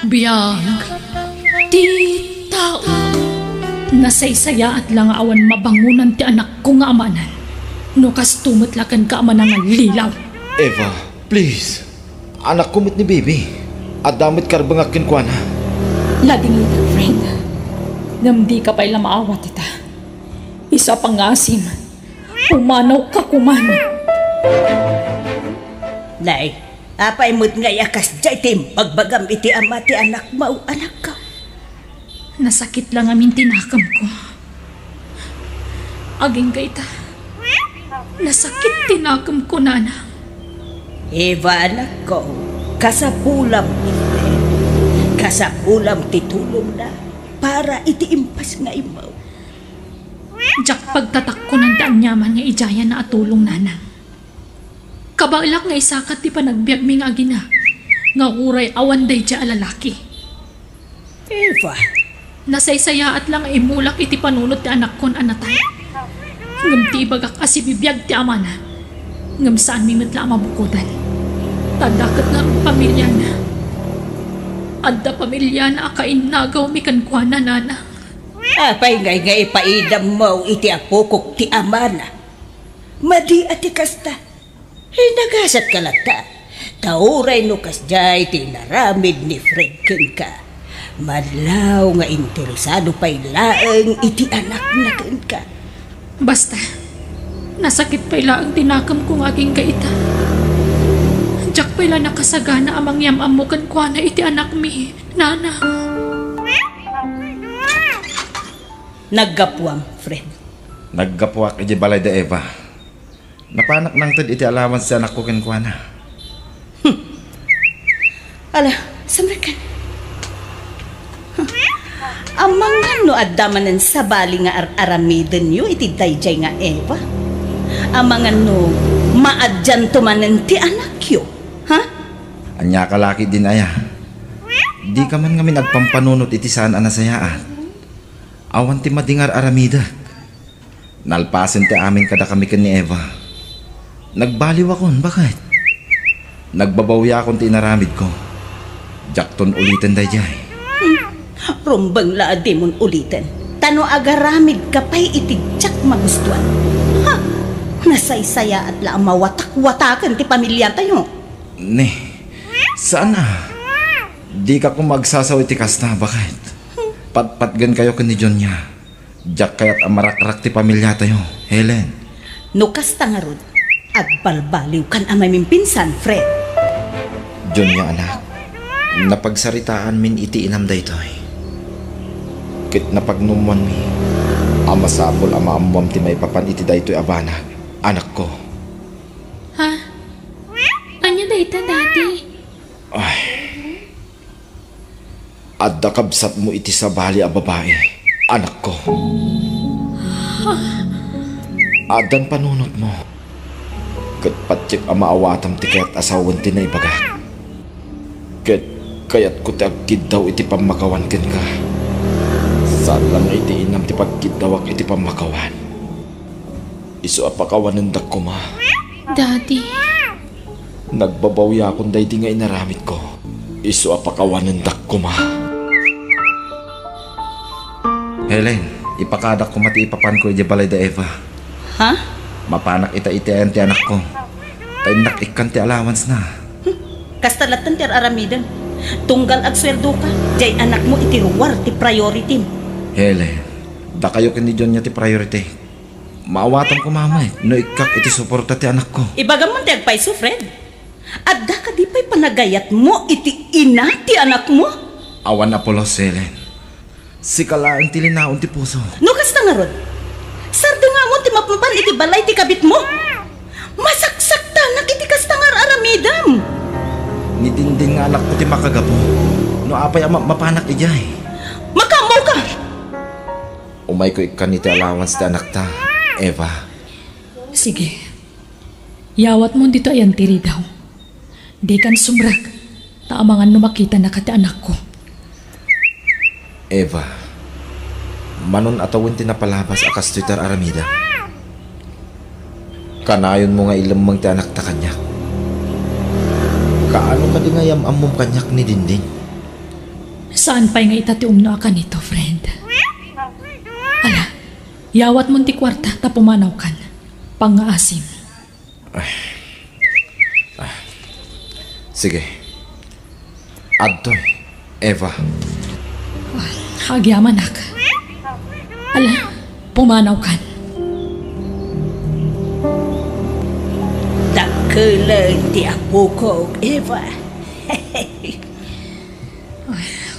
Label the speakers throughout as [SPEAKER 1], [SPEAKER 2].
[SPEAKER 1] Biyag, ti tao. Nasaysaya at lang awan mabangunan ti anak ko nga amanan. No kas tumutlakan ka amanan nga lilaw.
[SPEAKER 2] Eva, please. Anak kumit ni baby. At damit karbang akin kwa na.
[SPEAKER 1] Lading little friend. Namdi ka pa'y lamaawat ita. Isa pang asim. Umanaw ka kuman.
[SPEAKER 3] Nay, apay mo't nga yakas jay tim. Pagbagam iti ama ti anak mau anak ka.
[SPEAKER 1] Nasakit lang amin tinakam ko. Aging kaita. Nasakit tinakam ko, nana.
[SPEAKER 3] Eva, anak ko, kasapulam kasapulam titulong na para itiimpas nga imaw.
[SPEAKER 1] Jak pagtatak ko ng daan nyaman nga ijaya na atulong, nana. Kabailak nga isakat di pa nagbiag mi nga gina. Nga uray awan day dya alalaki.
[SPEAKER 3] Eva,
[SPEAKER 1] nasaysaya at lang imulak iti panunod ti anak kon anatay. Ngam ti ibagak asibibiyag ti ama na. Ngam saan mi matla mabukodan. Tadakat nga rin pamilya na. Adda pamilya na akain nagaw mi kankwana, nana.
[SPEAKER 3] apay nga ipaidam mo iti apukok ti ama na. Madi ati kasta. Nagasat ka lata. Tauray no kasjay ti naramid ni Fredkin ka. Madlaw nga interesado pa'y laeng iti anak na ka.
[SPEAKER 1] Basta, nasakit pa'y laang tinakam kong aking kaita. Diyak pa'y la nakasagana amang yamamukan kwa na iti anak mi, nana.
[SPEAKER 3] Naggapuam, Fred.
[SPEAKER 2] Naggapuak iti balay da Eva. Napanak nang tad iti alaman sa anak ko kenkwa na.
[SPEAKER 3] Ala, samrekan. Amang no adamanan sa bali nga aramiden yu iti dayjay nga Eva. Amang no maadyan tumanen ti anak yu. Ha?
[SPEAKER 2] Anya kalaki din aya. Di ka man kami nagpampanunot iti saan anasayaan. Awan ti madingar aramida. Nalpasin ti amin kada kami ken ni Eva. Nagbaliw akon, bakit? Nagbabawya akon ti inaramid ko. Jakton ulitin dayjay.
[SPEAKER 3] Rumbang laadi mon ulitin. Tano agaramid kapay itidyak magustuhan. Ha? Nasaysaya at la mawatak-watakan ti pamilya tayo.
[SPEAKER 2] Ne, saan na? Di ka kung magsasaw iti kasta, bakit? Patpatgan kayo kan ni John niya. Jak kayat amarak-rak ti pamilya tayo, Helen.
[SPEAKER 3] Nukas tangarod, at balbaliw kan amay mimpinsan, Fred.
[SPEAKER 2] John niya anak, napagsaritaan min iti inam daytoy. Kit napagnumuan mi, amasapol amaamuam ti may papan iti daytoy abana, anak ko.
[SPEAKER 1] Ha? Anya dayta dati?
[SPEAKER 2] Ay, adda kabsat mo iti sabali a babae, anak ko. Adan panunot mo. Kat patsik amaawatam ti kayat asawan ti na ibaga. Kat kayat ko ti agkid daw iti pamakawan ken ka. Saan lang iti inam ti pagkid dawak iti pamakawan. Isu apakawanan dak ko ma.
[SPEAKER 1] Daddy.
[SPEAKER 2] Nagbabawya akong day di nga inaramit ko. Isu apakawanan dak ko ma. Helen, ipakadak ko mati ipapan ko iti balay da Eva.
[SPEAKER 3] Ha?
[SPEAKER 2] Mapanak ita-itian ti anak ko. Tainak ikan ti allowance na.
[SPEAKER 3] Kastalatan ti aramidan. Tunggal ag sweldo ka. Jay anak mo iti ruwar ti priority.
[SPEAKER 2] Helen, da kayo ken ni John niya ti priority. Maawatan ko mamay, no ikak iti suporta ti anak ko.
[SPEAKER 3] Ibagam man ti agpaiso, Fred. Adda ka di pa'y panagayat mo iti ina ti anak mo.
[SPEAKER 2] Awan na polos, Helen. Si kalaang ti linaon ti puso.
[SPEAKER 3] Nukas na nga ron. Sarda nga mo ti mapapan iti balay ti kabit mo. Masaksak tanak iti kastangar aramidam.
[SPEAKER 2] Nidindin nga anak ko ti makagapo. No apay mapanak ijay.
[SPEAKER 3] Makamaw ka.
[SPEAKER 2] Umay ko ikan iti allowance ti anak ta, Eva.
[SPEAKER 1] Sige. Yawat mo dito ayan tiri daw. Di kan sumrag. Taamangan no makita na kati anak ko.
[SPEAKER 2] Eva, manon atawin ti napalabas akas Twitter aramida. Kanayon mo nga ilamang ti anak ta kanyak. Kaano ka di nga yamam mong kanyak ni Dinding?
[SPEAKER 1] Saan pa'y nga itatiumno ka nito, friend? Ala, yawat mo ti kwarta ta pumanaw kan. Pang-aasim.
[SPEAKER 2] Sige. Adtoy, Eva.
[SPEAKER 1] Hagyaman ak. Ala, pumanaw kan.
[SPEAKER 3] Dakulan ti apo ko, Eva.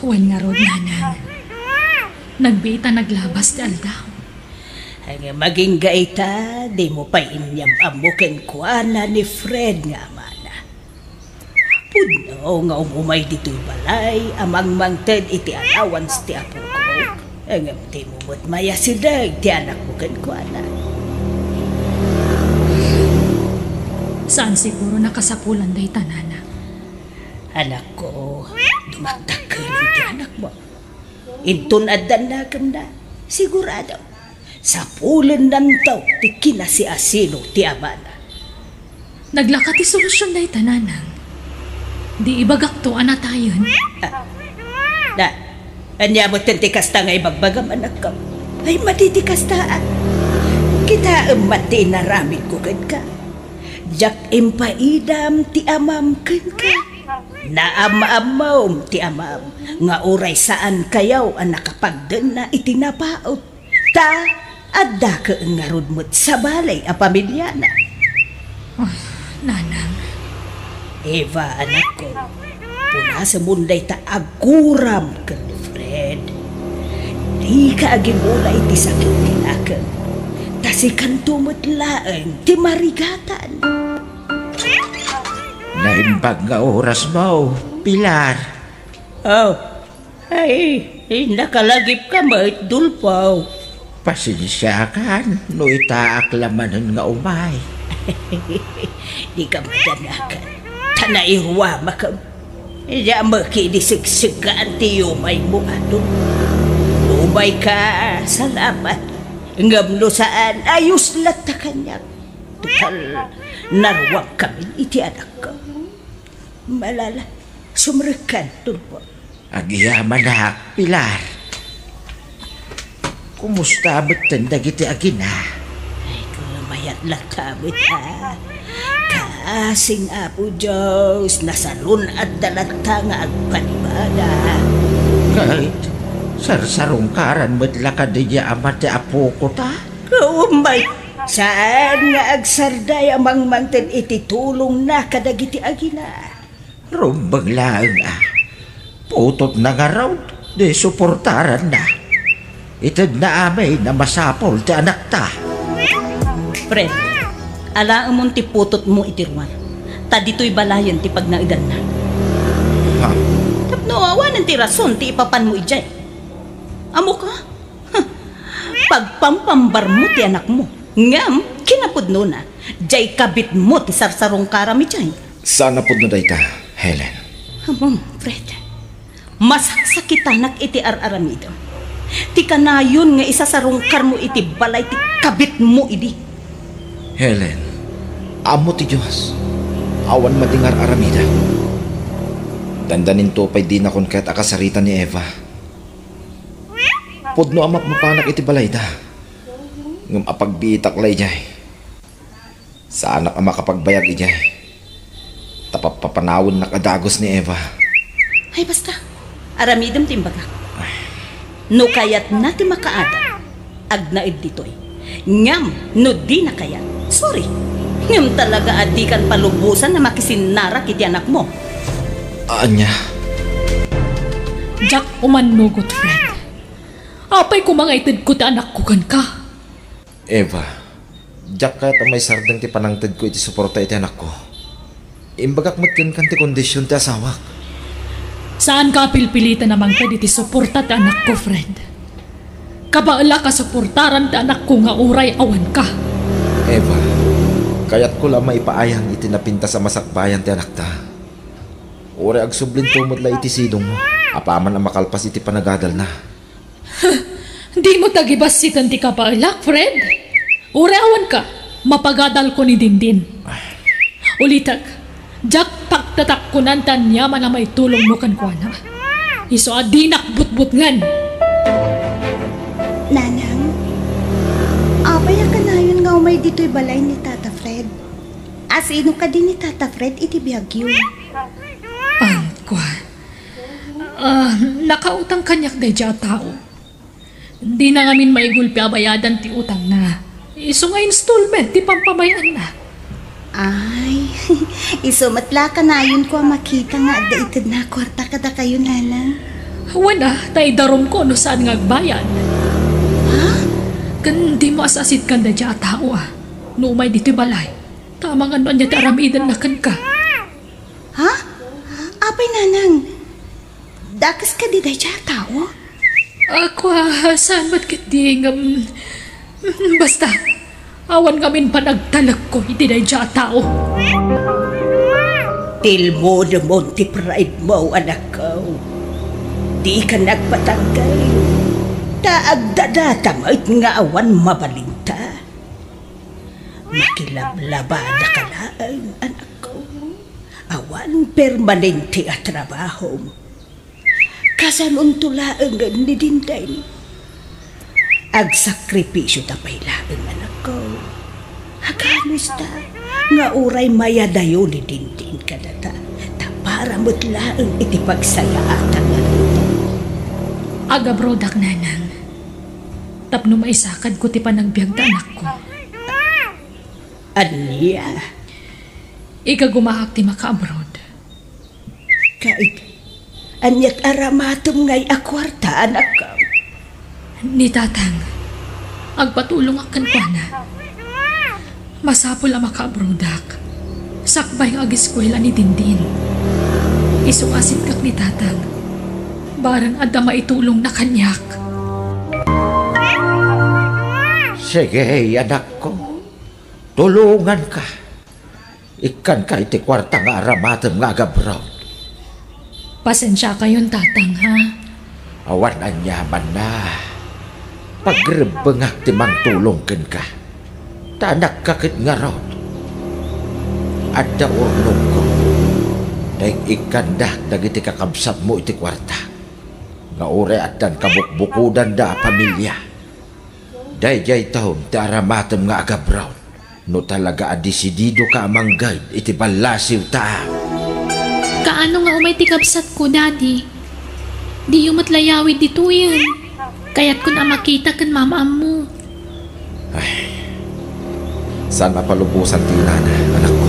[SPEAKER 1] Wan nga rod nanan. Nagbita naglabas ti aldaw.
[SPEAKER 3] Ang maging gaita, di mo pa inyam amukin kuana ni Fred nga mana. Puno nga umumay dito balay, amang mangted iti allowance ti apo ko. Ang di mo mo't maya sidag ti anak mo kan kuana.
[SPEAKER 1] Saan siguro nakasapulan day tanana?
[SPEAKER 3] Anak ko, dumaktakalin ti anak mo. Intun adan na kam na, sigurado. Sa pulan ng tao, ti kinasiasino ti amana.
[SPEAKER 1] Naglakat ti solusyon day tananang. Di ibagak to anatayon.
[SPEAKER 3] Na, anya mo ti kasta nga ibagbagam anak ko. Ay matitikastaan. Kita mati naramid ko kan ka. Jak impaidam ti amam kan ka. Naam-amaw ti amam. Nga oray saan kayaw ang nakapagdan na itinapaot. Ta, adda ka nga rudmot sa balay a pamilya na.
[SPEAKER 1] Oh, nanang.
[SPEAKER 3] Eva, anak ko, puna sa munday ta aguram ka ni Fred. Di ka agimulay ti sakit tinakan. Tasikan tumot laeng ti marigatan.
[SPEAKER 2] Naimbag nga oras mo, Pilar.
[SPEAKER 3] Oh, ay nakalagip ka mait dulpaw.
[SPEAKER 2] Pasensya kan, no itaaklamanan nga umay.
[SPEAKER 3] Di ka madanakan. Tanairwa makam. Iya makidisiksigaan ti umay mo ato. Umay ka, salamat. Ngamno saan, ayos lang ta kanya. Tukal, narwang kami iti anak ko. Malala, sumrekan tulpo.
[SPEAKER 2] Agyaman na, Pilar. Kumusta ba't tandag iti agina?
[SPEAKER 3] Ay, kumayat lang kami ha. Kasing Apo Diyos, nasalun at dalata nga agpanibada.
[SPEAKER 2] Kahit sarsarong karan mo't lakad niya amat ti apo ko ta?
[SPEAKER 3] Umay, saan nga agsarday amang mangten iti tulong na kadagiti agina?
[SPEAKER 2] Rumbag lang Putot na nga raw, di suportaran na. Itad na amay na masapol ti anak ta.
[SPEAKER 4] Fred, ala amon ti putot mo itirwan. Ta dito'y balayan ti pagnaidan na.
[SPEAKER 2] Ha?
[SPEAKER 4] Tapno awanan ti rason ti ipapan mo ijay. Amo ka? Pagpampambar mo ti anak mo. Ngam, kinapudno na. Jay kabit mo ti sarsarong karami jay.
[SPEAKER 2] Sana po na dayta, Helen.
[SPEAKER 4] Amon, Fred. Masaksakitan iti ar-aramido. Ti kanayon nga isasarungkar mo iti balay ti kabit mo idi.
[SPEAKER 2] Helen, amo ti Diyos. Awan madingar aramida. Dandanin to pa'y di na kon kahit akasarita ni Eva. Pudno amak mapanak iti balay da. Ngam apagbitak lay jay. Sa anak ama kapagbayag ijay. Tapapapanawon na kadagos ni Eva.
[SPEAKER 4] Ay basta, aramidam timbaga. No kayat natin makaada, agnaid ditoy. Ngam, no di na kayat. Sorry. Ngam talaga adikan palubusan na makisinara kiti anak mo.
[SPEAKER 2] Anya?
[SPEAKER 1] Jack umanugot, Fred. Apay ko mga itid ko ti anak ko kan ka.
[SPEAKER 2] Eva, Jack kahit may sardang ti panangtid ko iti suporta iti anak ko. Imbagak mo't kan ti kondisyon ti asawak.
[SPEAKER 1] Saan ka pilpilitan namang pwede ti suporta ti anak ko, Fred? Kabaala ka suportaran ti anak ko nga uray awan ka.
[SPEAKER 2] Eva, kayat ko lang maipaayang iti napinta sa masakbayan ti anak ta. Uray ag sublin tumod la iti sidong mo. Apaman ang makalpas iti panagadal na.
[SPEAKER 1] Di mo tagibasitan ti kabaala, Fred? Uray awan ka, mapagadal ko ni Dindin. Ulitag, Jack pagtatak ko nantan yaman na may tulong mo kan kuana. Iso adinak butbutngan.
[SPEAKER 5] Nanang, abay ka na yun nga umay dito'y balay ni Tata Fred. Asino ka din ni Tata Fred iti biyagyo.
[SPEAKER 1] Angkwa. Nakautang kanyak day dya tao. Di na ngamin maigulpi abayadan ti utang na. Iso nga installment ti pampabayan na.
[SPEAKER 5] Ay, isumatla ka na yun ko makita nga da itid na kwarta kada kayo nanang.
[SPEAKER 1] Wala, tay darom ko no saan nga agbayan.
[SPEAKER 5] Ha?
[SPEAKER 1] Kan di mo asasit kan da dya tao No umay dito'y balay. Tamang ano niya ti aramidan na kan ka.
[SPEAKER 5] Ha? Apay nanang, dakas ka di da dya tao?
[SPEAKER 1] Saan ba't kiti basta, awan kamin pa nagtalag ko, iti na dya tao.
[SPEAKER 3] Tilmo naman ti pride mo, anak ko. Di ka nagpatanggal. Taagdadata mo it nga awan mabalinta. Makilablabada ka lang, anak ko. Awan permanente at trabaho mo. Kasanong tulaang ni Dinday. Agsakripisyo tapay laang anak ko. Haganos ta, nga uray mayadayo ni Dindin ka na ta. Para mo't laang iti pagsayaatan nga rin.
[SPEAKER 1] Agabrodak nanang. Tapno maisakad ko ti panagbiag ta anak ko.
[SPEAKER 3] Aniya,
[SPEAKER 1] Ika gumahak ti maka-abroad.
[SPEAKER 3] kahit anyat aramatom ngay akwarta anak ko.
[SPEAKER 1] Ni tatang, agpatulong akan pa na. Masapol ang maka-abroadak. Sakbay ang ag-eskwela ni Dindin. Isukasit kak ni tatang. Barang adda maitulong na kanyak.
[SPEAKER 6] Sige, anak ko. Tulungan ka. Ikan ka iti kwarta nga aramatem nga agabraw.
[SPEAKER 1] Pasensya kayon tatang ha.
[SPEAKER 6] Awan anyaman na. Pagrebengak ti mang tulongken ka. Tanak kakit nga raw. Adda urnong ko. Daig ikan dah dagiti kakabsat mo iti kwarta. Nga ure at dan kabukbukudan da pamilya. Dayjay taon ti aramatem nga agabraw. No talaga adisidido ka amang guide iti balasiw ta.
[SPEAKER 1] Kaano nga umay tikabsat ko, daddy? Di yung matlayawid dito yan. Kaya't ko na makita kan mama mo.
[SPEAKER 2] Saan mapalubusan ti nana, anak ko?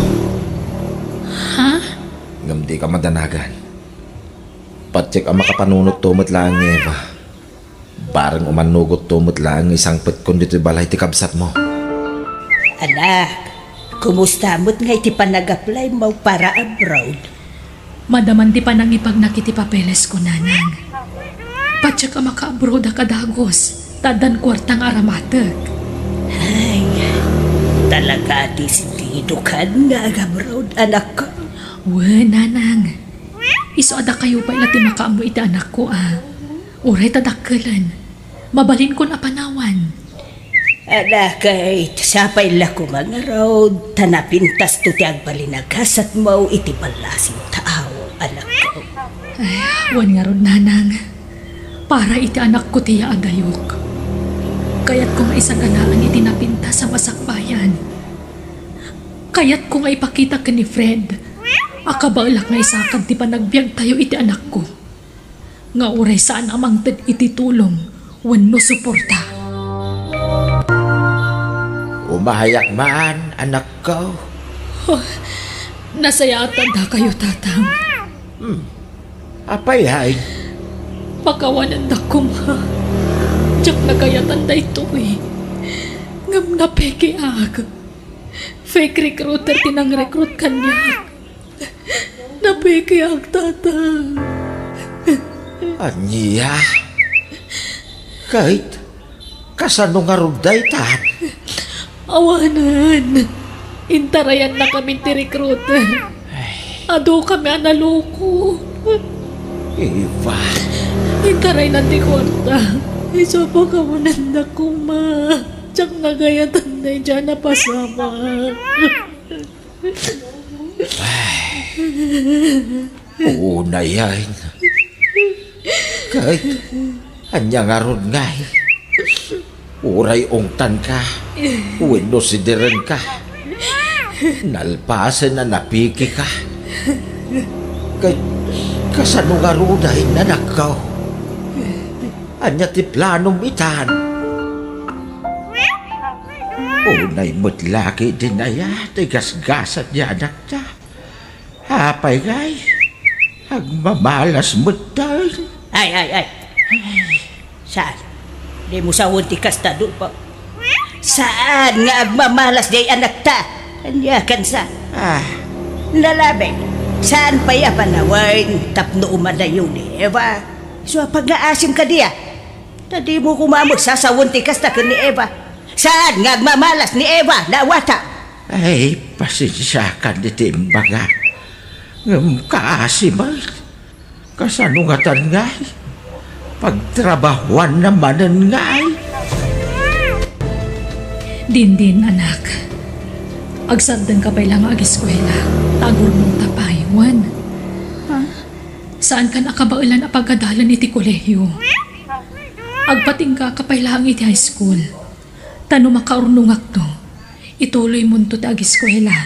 [SPEAKER 1] Ha?
[SPEAKER 2] Ngam di ka madanagan. Patsik ang makapanunot tumot lang ni Eva. Barang umanugot tumot lang isang petkon dito balay ti kabsat mo.
[SPEAKER 3] Anak, kumusta mo't nga iti panag-apply mo para abroad?
[SPEAKER 1] Madaman di pa nang ipagnakiti papeles ko, nanang. Patsya ka maka-abroad kadagos. Tadan kwartang aramatag.
[SPEAKER 3] Ay, talaga disidido ka nga abroad, anak ko.
[SPEAKER 1] Nanang. Iso ada kayo pa ilati makaamu iti anak ko Uray tadakkelan. Mabalin ko na panawan.
[SPEAKER 3] Anak, kahit sapay la ko mga road, tanapintas to ti agbalinagasat mo iti balasing tao, anak ko.
[SPEAKER 1] Wan nga rod, nanang. Para iti anak ko tiya agayok. Kaya't ko nga isaganaan iti napinta sa masakbayan. Kaya't ko nga ipakita ka ni Fred. Akabalak nga isakad ti panagbiag tayo iti anak ko. Nga uray saan amang tad iti tulong, wano suporta.
[SPEAKER 6] Umahayak man, anak ko.
[SPEAKER 1] Nasayatan da kayo, tatang.
[SPEAKER 6] Apay hay.
[SPEAKER 1] Pakawanan da ko, ma. Diyak nagayatan da ito Ngam na peke Fake recruiter tinang recruit kanya. Na peke tatang.
[SPEAKER 6] Anya. Kahit kasano nga ruday tan.
[SPEAKER 1] Awanan. Intarayan na kami ti recruiter. Ado kami analoko.
[SPEAKER 6] Eva.
[SPEAKER 1] Intaray na ti kwarta. Iso pa ka mo nanda ko, ma. Tsak nagayatan na dyan na pasama.
[SPEAKER 6] Oo na yan. Kay, anya nga ron ngay. Uray ungtan ka. Uwino sidiren ka. Nalpasan na napiki ka. Kay, kasano nga ruday na nakaw. Anya ti planong itan. Unay mo't laki din aya, tigasgasat niya anak ta. Hapay gay, agmamalas mo't tayo.
[SPEAKER 3] Ay. Saan? Di mo sa unti kasta doon pa. Saan nga agmamalas di anak ta? Anya kan sa? Lalabe, saan pa ya panawain tapno umadayo ni Eva? So pag-aasim ka diya. Tadi mo kumamot sa unti kasta ka ni Eva. Saan nga agmamalas ni Eva nawata?
[SPEAKER 6] Ay, pasensya ka ni Timbaga. Ngam kaasim ay. Kasanungatan ngay. Pagtrabahuan namanan ngay.
[SPEAKER 1] Din, anak. Agsabdan ka pa lang ag-eskwela. Tagol mong tapaywan. Saan ka nakabaulan a pagkadalan iti kolehiyo? Agpating ka kapay lang iti high school. Tano makaurnungak to. Ituloy mo to ag-eskwela.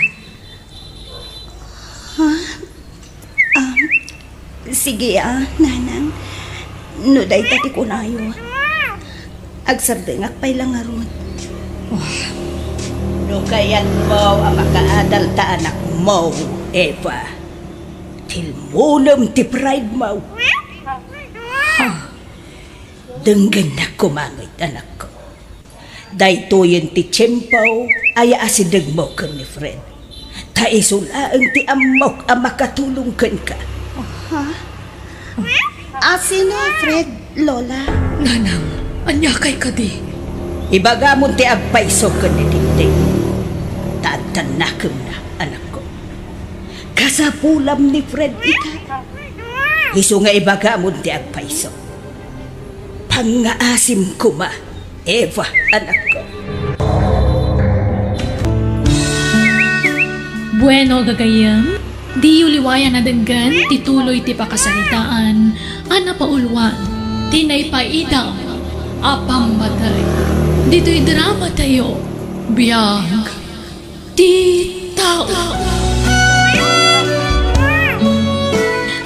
[SPEAKER 5] Sige nanang. Nuday tati ko na ayo. Agsardengak pay lang aron.
[SPEAKER 3] No kayan mo ang makaadal ta anak mo, Eva. Tilmunam ti pride mo. Denggan na kumangit anak ko. Dayto yun ti tsempaw ay asidag mo ka ni Fred. Taisulaang ti amok ang makatulong kan ka.
[SPEAKER 5] Sino, Fred, Lola?
[SPEAKER 1] Nanang, anya kay kadi.
[SPEAKER 3] Ibaga mo ti agpaiso ka ni Dingding. Tatanakam na anak ko. Kasapulam ni Fred ita. Iso nga ibaga mo ti agpaiso. Pangaasim ko ma, Eva, anak ko.
[SPEAKER 1] Bueno, gagayam. Di uliwayan na denggan, tituloy ti pakasalitaan, ana paulwan, tinay paidam, apam matay. Dito'y drama tayo, biyag, ti tao.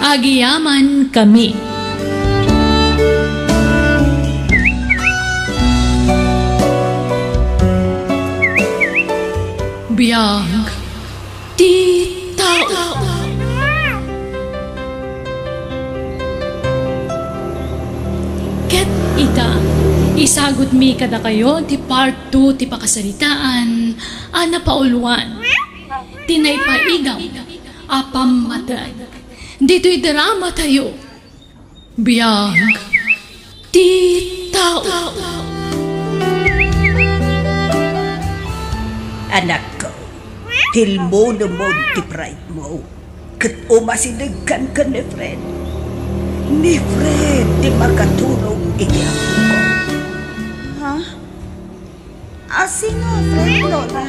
[SPEAKER 1] Agiyaman kami. Biyag, ti tao. Ket ita, isagot mi kada kayo ti part 2 ti pakasalitaan, ana paulwan, tinay paigam, apam matay. Dito'y drama tayo, biyag, ti tao.
[SPEAKER 3] Anak ko, tilmo naman ti pride mo. Kat umasinagkan ka ni Fred. Ni Fred di makatulong iti ako ko.
[SPEAKER 5] Sino, Fred, Lola?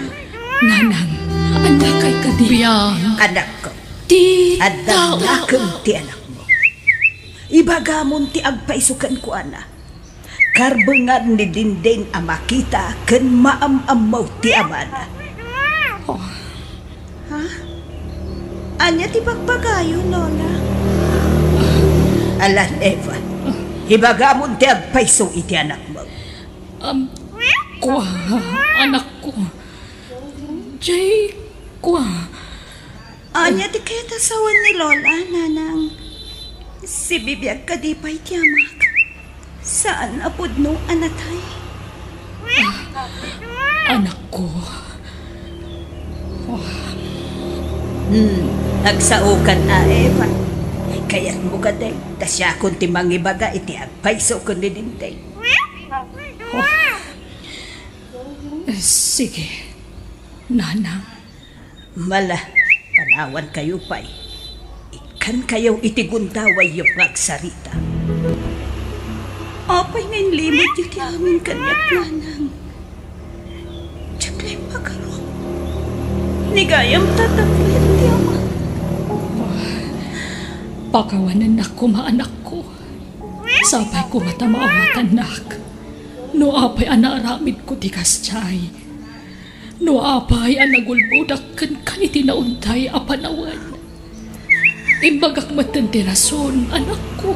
[SPEAKER 1] Nanang, anda kay kadibiyang,
[SPEAKER 3] Anak ko,
[SPEAKER 1] ti
[SPEAKER 3] adang
[SPEAKER 1] tao.
[SPEAKER 3] nakam ti anak mo. Ibagamon ti agpaisukan ko ana. Karbengan ni Dinding ang makita ken maam-amaw ti amana.
[SPEAKER 5] Anya ti pagpagayo, Lola?
[SPEAKER 3] Alan, Eva, ibagamon ti agpaiso iti anak mo.
[SPEAKER 1] Kwa, anak ko. Jay, kwa.
[SPEAKER 5] Anya ti kaya tasawan ni Lola, nanang. Si bibiyag kadipay ti amak. Saan apod no anatay?
[SPEAKER 1] Anak ko.
[SPEAKER 3] Nagsaukan Eva. Kaya't mo ka day, tasya kung ti mangibaga iti agpaiso ko ni Dinding.
[SPEAKER 1] Sige, nanang.
[SPEAKER 3] Mala, panawan kayo pa'y. Ikan kayo iti gundaway yung agsarita.
[SPEAKER 5] Apay ngayon limit yung ti amin kanya't nanang. Tsaklay magaro. Nigayam tatapit ti ama.
[SPEAKER 1] Pakawanan ako, maanak ko. Sabay ko nga tamaawatan nak. No apay anaaramid ko di kasjay. No apay anagulbudak kan itinauntay apanawan. Imbagak matandi rason, anak ko.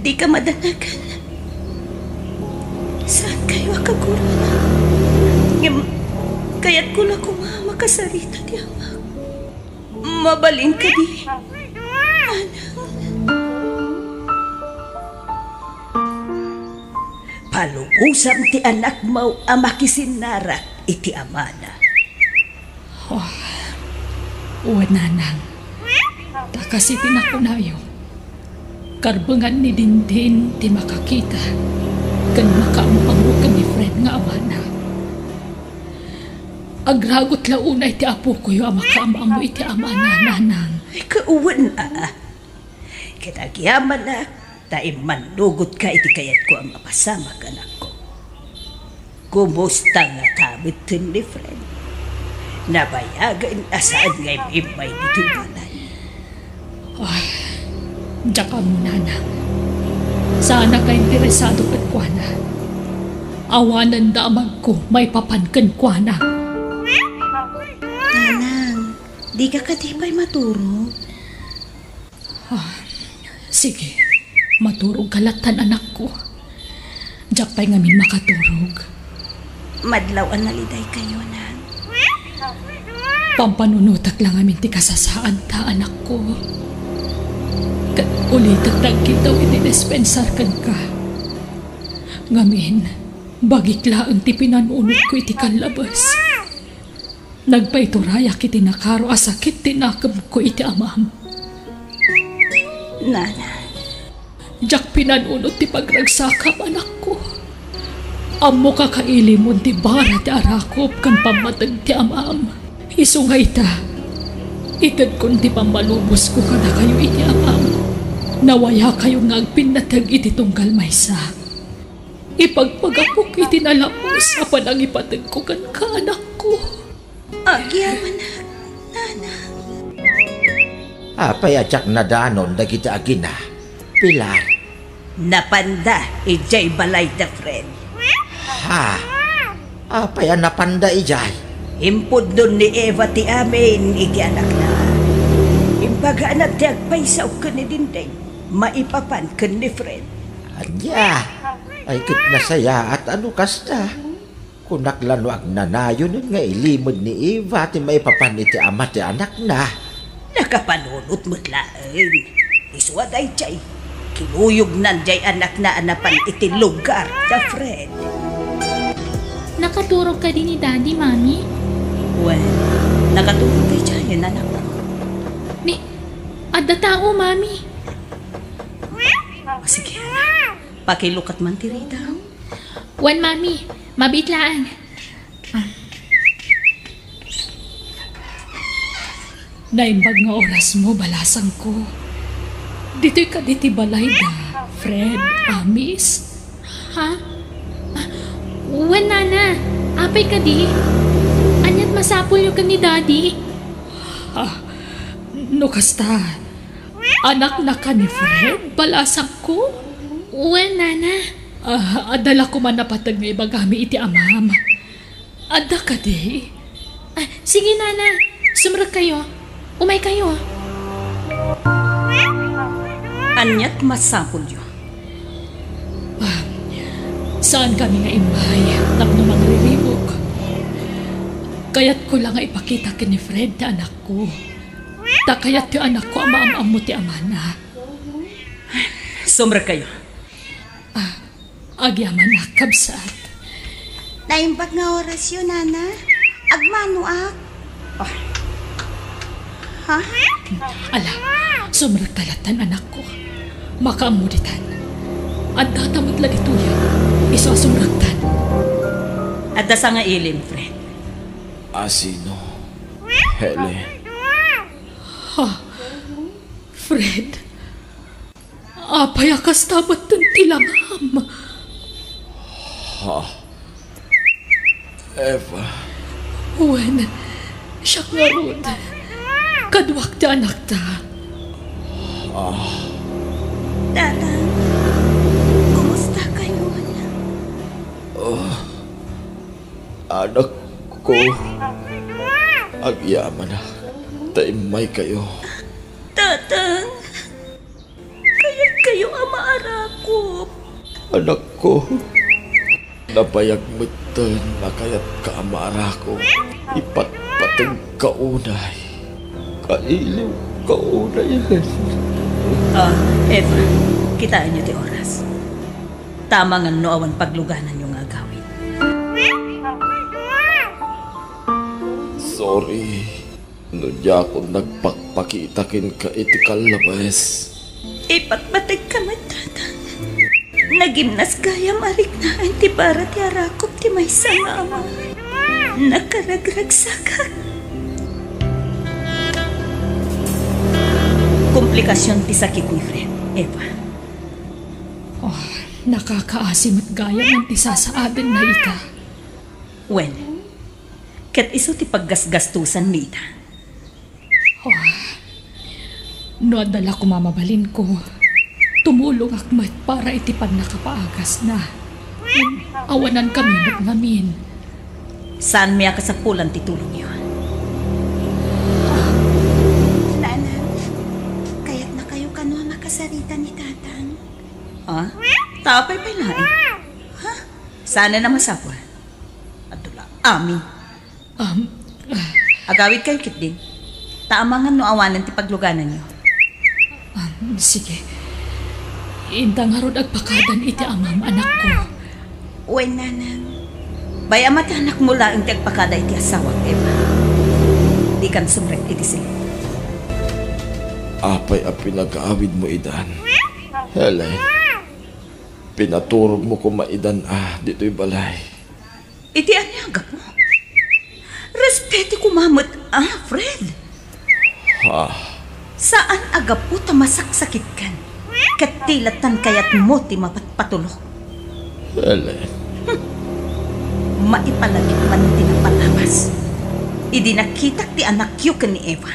[SPEAKER 5] Di ka madanagan. Saan kayo akaguran? Kaya't ko na kumama kasarita di amak. Mabalin ka di.
[SPEAKER 3] Palubusam ti anak mo amakisinarat iti amana.
[SPEAKER 1] Uwananang. Takasi tinakunayo. Karbangan ni Dindin ti makakita. Kan makaampangmo kan ni Fred nga amana. Agragot launay ti apo ko yung makaamamo iti amana, nanang.
[SPEAKER 3] Ay kauwan Kitagyaman na, taim manlugot ka iti kayat ko ang mapasama ka na ko. Kumusta nga kamit ni Fred? Nabayagan asaan ngay imay dito balay.
[SPEAKER 1] Ay, diyan ka mo, nanang. Sana ka interesado kat kwa na. Awanan damag ko, may papankan kwa na.
[SPEAKER 5] Nanang, di ka katipay maturo.
[SPEAKER 1] Sige, maturog kalatan anak ko. Diyak pa'y ngamin makaturog.
[SPEAKER 5] Madlaw ang naliday kayo, nang.
[SPEAKER 1] Pampanunutak lang amin ti kasasaan ta, anak ko. Kat ulitak nagkitaw iti-dispensar kan ka. Ngamin, bagikla ang ti pinanunod ko iti kanlabas. Nagpaiturayak iti nakaro asakit tinakab ko iti amam.
[SPEAKER 5] Nana,
[SPEAKER 1] Diyak pinanunod ti pagragsakap, anak ko. Amo kakailimon ti bara ti arakop kan pamatag ti amam. Isungay ta. Itad kon ti pamalubos ko kada kayo iti amam. Nawaya kayo ngagpinatag iti tunggal maysa. Ipagpagapok iti nalapos apan ang ipatag ko kan kaanak ko.
[SPEAKER 5] agyaman na, Nana.
[SPEAKER 6] Apayatsak na danon dagiti agina. Pilar.
[SPEAKER 3] Napanda, ijay balay da Fred.
[SPEAKER 6] Ha? Apaya napanda ijay.
[SPEAKER 3] Impod doon ni Eva ti amin, iti anak na. Imbaga anak ti agpaysaw ka ni Dinding, maipapan ka ni Fred.
[SPEAKER 6] Anya. Ay kit nasaya at ano kasta. Kunaklano ag nanayon nga ilimod ni Eva ti maipapan iti ama ti anak na.
[SPEAKER 3] Nakapanunot mo't laeng. Iswaday jay. Kinuyog nanjay anak na anapan iti lugar da Fred.
[SPEAKER 7] Nakaturog ka din ni Daddy, Mami?
[SPEAKER 3] Well, nakatulog kay Jayan anak ko.
[SPEAKER 7] Ni, adda tao, Mami.
[SPEAKER 3] O sige anak, pakilukat man ti Rita.
[SPEAKER 7] Wan, Mami. Mabitlaan.
[SPEAKER 1] Naimbag nga oras mo, balasang ko. Dito'y ka diti balay da, Fred, Amis.
[SPEAKER 7] Ha? Wan, Nana. Apay ka di. Anyat masapol yung kang ni Daddy.
[SPEAKER 1] No kasta, anak na ka ni Fred, balasang ko.
[SPEAKER 7] Wan, Nana.
[SPEAKER 1] Adala ko man napatag nga ibagami iti amam. Ada ka di?
[SPEAKER 7] Sige, Nana. Sumrag kayo. Umay kayo.
[SPEAKER 4] Anyat masapul yun.
[SPEAKER 1] Saan kami nga imay? Tapno magriribok. Kaya't ko lang nga ipakita ka ni Fred na anak ko. Takayat yung anak ko amaam mo ti amana.
[SPEAKER 4] Sumrag kayo.
[SPEAKER 1] Agyaman na kabsat.
[SPEAKER 5] Naimbag nga oras yun, Nana. Agmano ak. Ha?
[SPEAKER 1] Ala, sumrag talatan anak ko. Makaamuditan. At datamot lagi tuya. Isasumragtan.
[SPEAKER 4] At dasa nga ilim, Fred.
[SPEAKER 6] Asino? Helen.
[SPEAKER 1] Fred. Apayakas tabat ng tilangam.
[SPEAKER 6] Eva.
[SPEAKER 1] Wen, siya nga rod. Kadwak ti anak ta.
[SPEAKER 5] Tatang, kumusta kayo?
[SPEAKER 6] Anak ko, agyaman na. Taimay kayo.
[SPEAKER 5] Tatang, kaya't kayo ang maarakop.
[SPEAKER 6] Anak ko, napayag mo ito na kaya't kaamara ko. Ipatpatag kaunay. Kailiw kaunay yan.
[SPEAKER 4] Eva, kitaan niyo ti oras. Tama nga noawan pagluganan yung agawin.
[SPEAKER 6] Sorry. Nudya ako nagpakpakitakin ka iti kalabas.
[SPEAKER 5] Ipatbatag ka man, tatang. Nagimnas kaya marik na ti para ti arakop ti may sama. Nakaragragsaka.
[SPEAKER 4] Komplikasyon ti sakit ni Fred, Eva.
[SPEAKER 1] Nakakaasim at gaya ng isa sa atin na ita.
[SPEAKER 4] When? Kat iso ti paggasgastusan ni ita.
[SPEAKER 1] Noadala ko mamabalin ko. Tumulong akmat para itipad nakapaagas na. Awanan kami ngamin.
[SPEAKER 4] Saan miya kasapulan ti tulong yun?
[SPEAKER 5] Nanang, kaya't na kayo kanwa makasarita ni tatang.
[SPEAKER 4] Ha? Tapay pa na eh. Ha? Sana na masapwa. Adula, amin. Agawid kayo kit din. Tama nga no awanan ti pagluganan niyo.
[SPEAKER 1] Sige. Indang harod agpakadan iti amam anak ko.
[SPEAKER 5] Uy, nanang.
[SPEAKER 4] Bayamat anak mo lang ti agpakada iti asawa, Eva. Di kan sumrek iti sila.
[SPEAKER 6] Apay ang pinag-aawid mo, Idan. Helen, pinaturog mo ko maidan dito'y balay.
[SPEAKER 4] Iti anyagap mo. Respeti ko mamot, Fred. Saan agap po tamasaksakit kan? Katilatan kayat mo ti mapatpatulok.
[SPEAKER 6] Helen.
[SPEAKER 4] Maipalagit man ti napalabas. Idi nakitak ti anak yu kan ni Eva.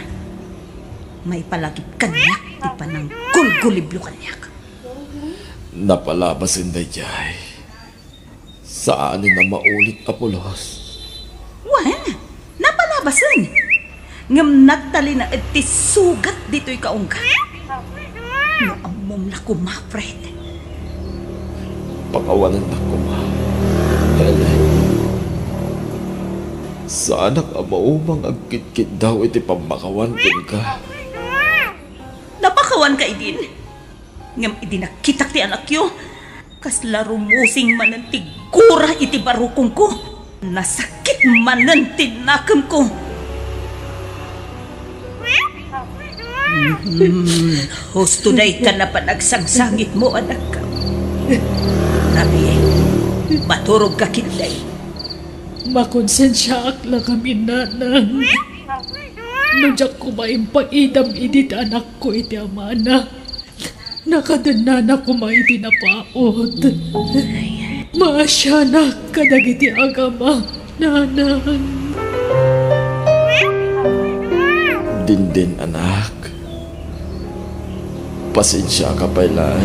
[SPEAKER 4] Maipalagit kanyak ti panang gulguliblo kanyak.
[SPEAKER 6] Napalabas inday jay. Saan na maulit apulos?
[SPEAKER 4] Wan, napalabasan. Ngam nagtali na iti sugat dito'y kaungka. No amom la kuma, Fred.
[SPEAKER 6] Pakawanan na ko ma. Helen. Saan ka maumang agkit-kit daw iti pamakawan ka?
[SPEAKER 4] Napakawan ka idin. Ngam idinakitak ti anak yo. Kasla rumusing manan ti gura iti barukong ko. Nasakit manan ti nakam ko. Husto na ka na panagsangsangit mo, anak ka. Nabi, maturog ka kinlay.
[SPEAKER 1] Makonsensya akla kami nanang. Nujak ko maimpaidam idit anak ko iti amana. Nakadanan ako maipinapaot. Maasya na kadagiti agama, nanang.
[SPEAKER 6] Dindin anak. Pasensya ka pala.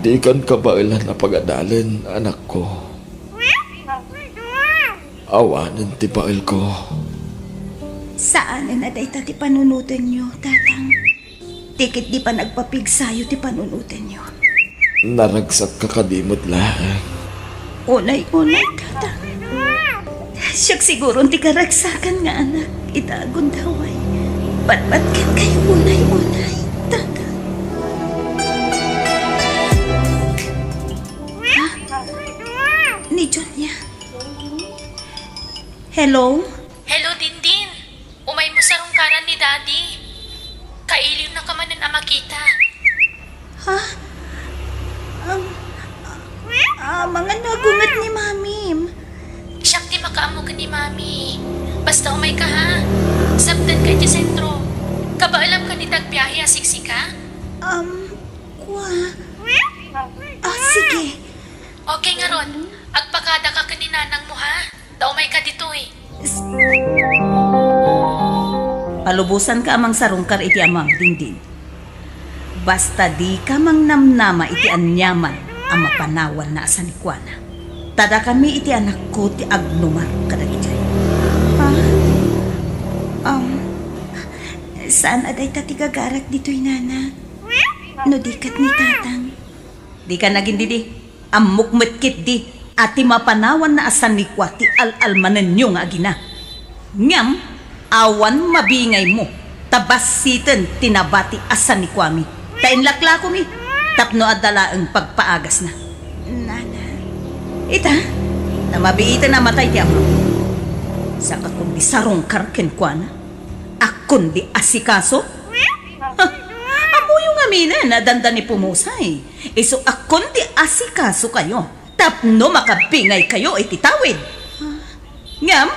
[SPEAKER 6] Di kan kabailan na pag-adalan, anak ko. Awanan ti bail ko.
[SPEAKER 5] Saan na dayta ti panunutan nyo, tatang? Tikit di pa nagpapigsayo ti panunutan nyo.
[SPEAKER 6] Naragsak ka kadimot lang.
[SPEAKER 5] Unay-unay, tatang. Siyak siguro ti karagsakan nga anak. Itagon daway. Batbatkan kayo unay-unay, tatang. Ha? Ni John niya.
[SPEAKER 4] Hello?
[SPEAKER 7] Hello, Dindin. Umay mo sa rungkaran ni Daddy. Kailiw na ka manan ang makita.
[SPEAKER 5] Ha? Mga nagungat ni Mami.
[SPEAKER 7] Siyang di makaamo ka ni Mami. Basta umay ka ha. Sabdan ka di sentro. Kabaalam ka ni Tagbiyahe a siksika?
[SPEAKER 5] Sige.
[SPEAKER 7] Okay nga ron. Agpakada ka ka ni nanang mo ha. Daumay ka dito eh.
[SPEAKER 4] Palubusan ka amang sarungkar iti amang, Dindin. Basta di ka mang namnama iti anyaman ang mapanawan na asanikwana. Tada kami iti anak ko ti agnumar kadagijay.
[SPEAKER 5] Saan aday tati gagarak dito'y nana? No dikat ni tatang.
[SPEAKER 4] Di ka naging didi. Amukmetkit di. Ati mapanawan na asanikwa ti al-almanan nyo nga agina. Ngam, awan mabingay mo. Tabasitan tinabati asanikwami. Tainlakla ko mi. Tapno adala ang pagpaagas na.
[SPEAKER 5] Nana.
[SPEAKER 4] Ita, namabiita na matay ti amo. Saka kung di sarong karken kwa na. Akon di asikaso. Amo yung amina na danda ni pumusay. Iso akon di asikaso kayo. Tapno makabingay kayo ititawid. Ngam,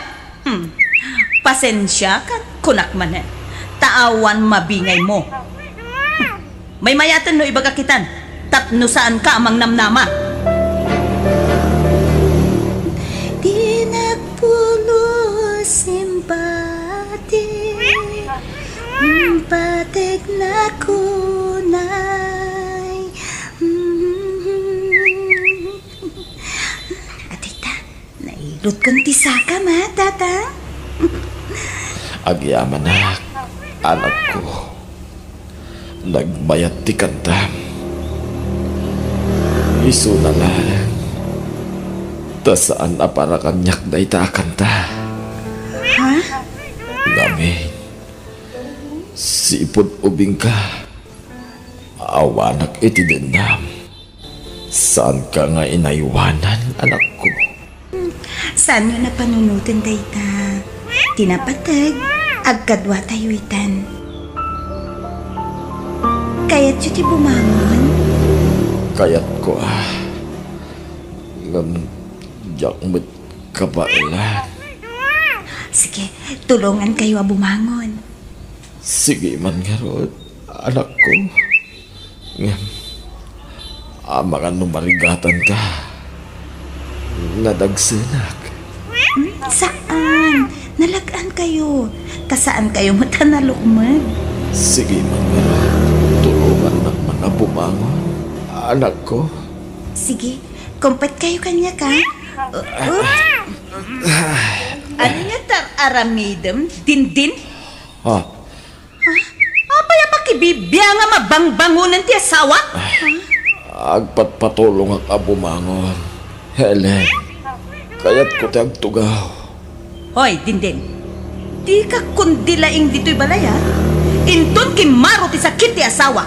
[SPEAKER 4] pasensya ka kunak manen. Taawan mabingay mo. May mayatan no ibagakitan. Tapno saan ka amang namnama.
[SPEAKER 5] Di nagpuno simpati. Patek na kunay. Atita, nailot kong tisaka ma, tata.
[SPEAKER 6] Agyaman na, anak ko. Nagbayat ti kanta. Isu na lang. Ta saan na para kanyak na itakanta.
[SPEAKER 5] Ha?
[SPEAKER 6] Gamin. Sipod ubing ka. Awanak iti dinam. Saan ka nga inaiwanan, anak ko?
[SPEAKER 5] Saan nyo na panunutin, dayta? Tinapatag, agkadwa tayo itan. Kaya't yun ti bumangon?
[SPEAKER 6] Kayat ko ngam jakmet kabailan.
[SPEAKER 5] Sige, tulungan kayo bumangon.
[SPEAKER 6] Sige man nga ron, anak ko. Ngam, amangan numarigatan ka. Nadagsanak.
[SPEAKER 5] Saan? Nalagaan kayo. Kasaan kayo matanalukman?
[SPEAKER 6] Sige man nga ron, tulungan ng mga bumangon, anak ko.
[SPEAKER 5] Sige, kumpet kayo kanya ka.
[SPEAKER 4] Ano niya tar aramidem? Dindin?
[SPEAKER 6] Ha?
[SPEAKER 4] Apay pakibibya nga mabangbangunan ti asawa?
[SPEAKER 6] Agpatpatulong ang abumangon. Helen, kaya't ko ti agtugaw.
[SPEAKER 4] Hoy, Dindin. Di ka kundilaing dito'y balay, ha? Inton kimaro ti sakit ti asawa.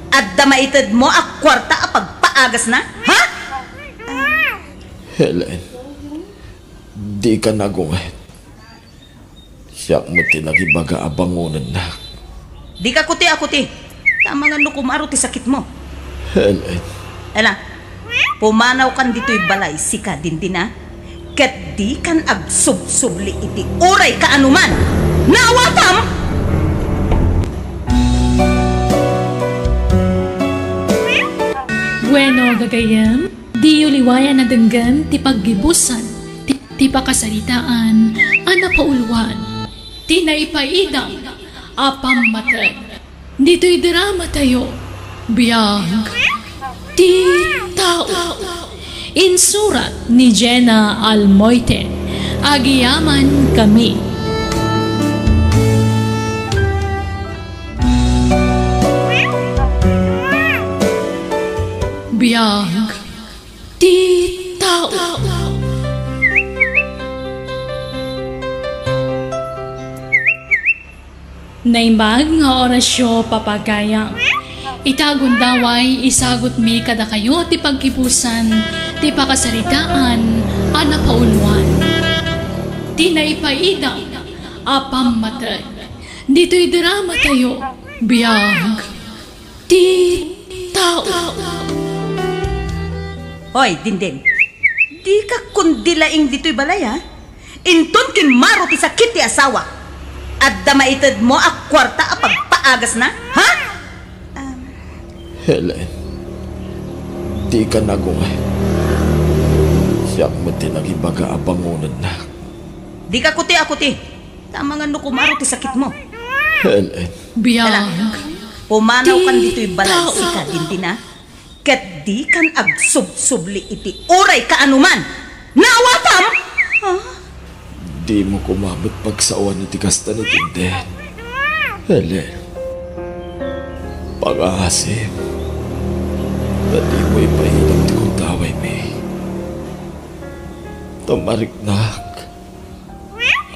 [SPEAKER 4] At damaitad mo ak kwarta a pagpaagas na, ha?
[SPEAKER 6] Helen, di ka nagungit. Siyak mo tinagibaga abangunan na.
[SPEAKER 4] Di ka kuti-akuti. Tama nga no kumaro ti sakit mo.
[SPEAKER 6] Helen,
[SPEAKER 4] Ela, pumanaw kan dito'y balay, sika Dindin, ha? Ket di kan agsubsubli iti uray ka anuman. Naawatam!
[SPEAKER 1] Bueno, gagayam, di uliwayan na denggan ti paggibusan, ti pakasalitaan, anapauluan, ti naipaidang, apam matag. Dito'y drama tayo, biyag, ti tao. Insurat ni Jenna Almoite, Agiyaman Kami. Biyag, ti tao. Naimbag nga orasyo papagayang. Itagundaway, isagot mi kada kayo ti pagkipusan, ti pakasaritaan, anapauluan. Ti naipaidang, apam matag. Dito'y drama tayo, biyag, ti tao.
[SPEAKER 4] Hoy, Dindin. Di ka kundilaing dito'y balay, ha? Inton kimaro ti sakit ti asawa. At damaitad mo ak kwarta a pagpaagas na, ha?
[SPEAKER 6] Helen, di ka nagungit. Siyak mo tinagibaga abangunan na.
[SPEAKER 4] Di ka kuti-akuti. Tama nga no kumaro ti sakit mo.
[SPEAKER 6] Helen,
[SPEAKER 1] Biyag,
[SPEAKER 4] Pumanaw kan
[SPEAKER 1] Di
[SPEAKER 4] dito'y balansi
[SPEAKER 1] tao.
[SPEAKER 4] ka din na. Ket di kan agsubsubli iti uray ka anuman. Naawatam!
[SPEAKER 6] Di mo kumabot pagsawan iti kasta ni Tinde. Helen, pag-aasim. Na di mo ipahilang ti kong taway mi. Tamariknak.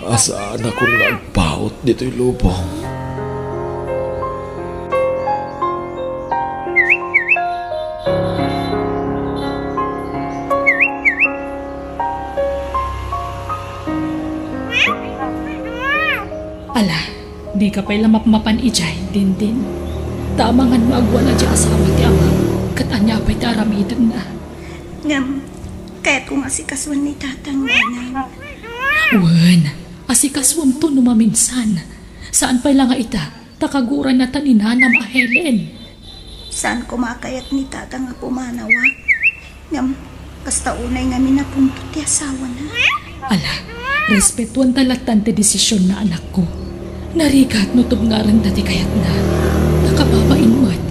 [SPEAKER 6] Asaan akong nagpaot dito'y lubong.
[SPEAKER 1] Ala, di ka pa'y lamapmapan ijay, din. Tamangan mo agwala di asawa ti ama. Katanya pa'y taramidan na.
[SPEAKER 5] Ngam, kaya't kung asikasuan ni tatang nanang.
[SPEAKER 1] Wen, asikaswam to numaminsan. Saan pa'y lang ita? Takaguran na taninanam a Helen.
[SPEAKER 5] Saan kumakayat ni tatang nga pumanawak? Ngam, kasta unay nga minapunto ti asawa na.
[SPEAKER 1] Ala, respetuan talatan ti desisyon na anak ko. Narigat no tubngaran dati kayat na. Nakababain mo't.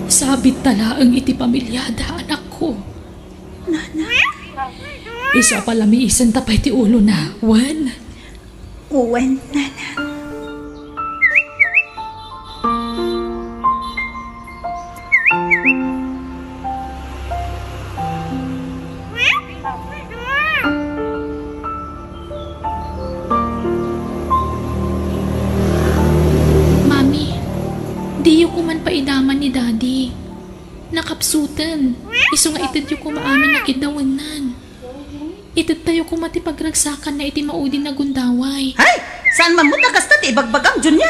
[SPEAKER 1] Sabit talaang iti pamilyada anak ko.
[SPEAKER 5] Nanak,
[SPEAKER 1] Isa pala may isan tapay ti ulo na. Wen,
[SPEAKER 5] uwen, nanak.
[SPEAKER 7] Mami, di ko man paidaman ni Daddy. Nakapsutan. Iso nga itid yung kumaamin na kidawanan. Itid tayo kumati pagragsakan na iti maudin na gundaway.
[SPEAKER 4] Hay! Saan man mo na kasta ti ibagbagam, Junya?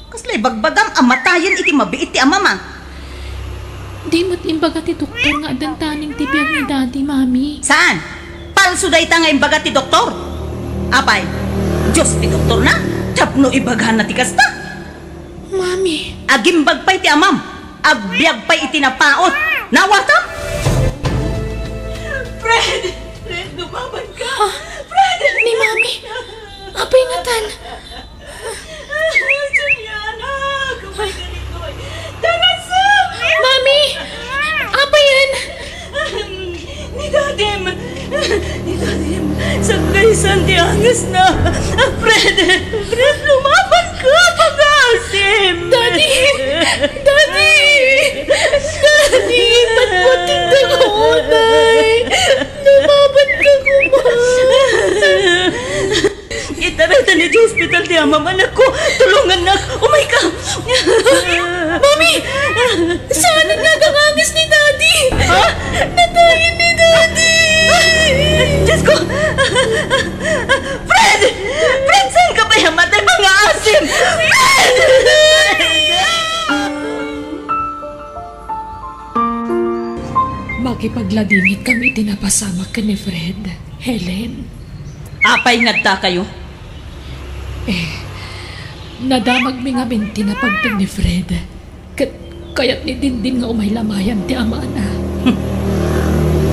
[SPEAKER 4] Kasla ibagbagam amatayan iti mabiit ti amama.
[SPEAKER 7] Di mo't imbaga ti doktor nga adantaning ti biyag ni Daddy, Mami.
[SPEAKER 4] Saan? Palso day ta nga imbaga ti doktor. Apay, Diyos ti doktor na. Tapno ibaghan na ti kasta.
[SPEAKER 7] Mami,
[SPEAKER 4] Agimbag pa'y ti amam. Agbyag pa'y iti napaot. Nawatam?
[SPEAKER 5] Fred! Fred, lumaban ka!
[SPEAKER 7] ni Mami. Apay ngatan.
[SPEAKER 5] Juliana! Kumay ka nito. Darasam!
[SPEAKER 7] Mami! Apa yan?
[SPEAKER 5] Ni Dadim! Sagay Santi Angas na! Fred! Fred, lumaban ka! Pag-asim!
[SPEAKER 7] Daddy! Daddy! Daddy! Patputin na ko, unay! Lumaban ka
[SPEAKER 5] Itarata ni di hospital di amam anak ko! Tulungan na! Umay ka!
[SPEAKER 7] Mami! Saan ang nagangangis ni Daddy?
[SPEAKER 5] Ha?
[SPEAKER 7] Natayin ni Daddy!
[SPEAKER 5] Diyos ko! Fred! Fred, saan ka ba yamatay mga asim? Fred!
[SPEAKER 1] makipagladingit kami tinapasama ka ni Fred, Helen.
[SPEAKER 4] Apay nga kayo.
[SPEAKER 1] Nadamag mi nga binti na pagtun ni Fred. Kaya't ni Dindin nga umay lamayan ti ama na.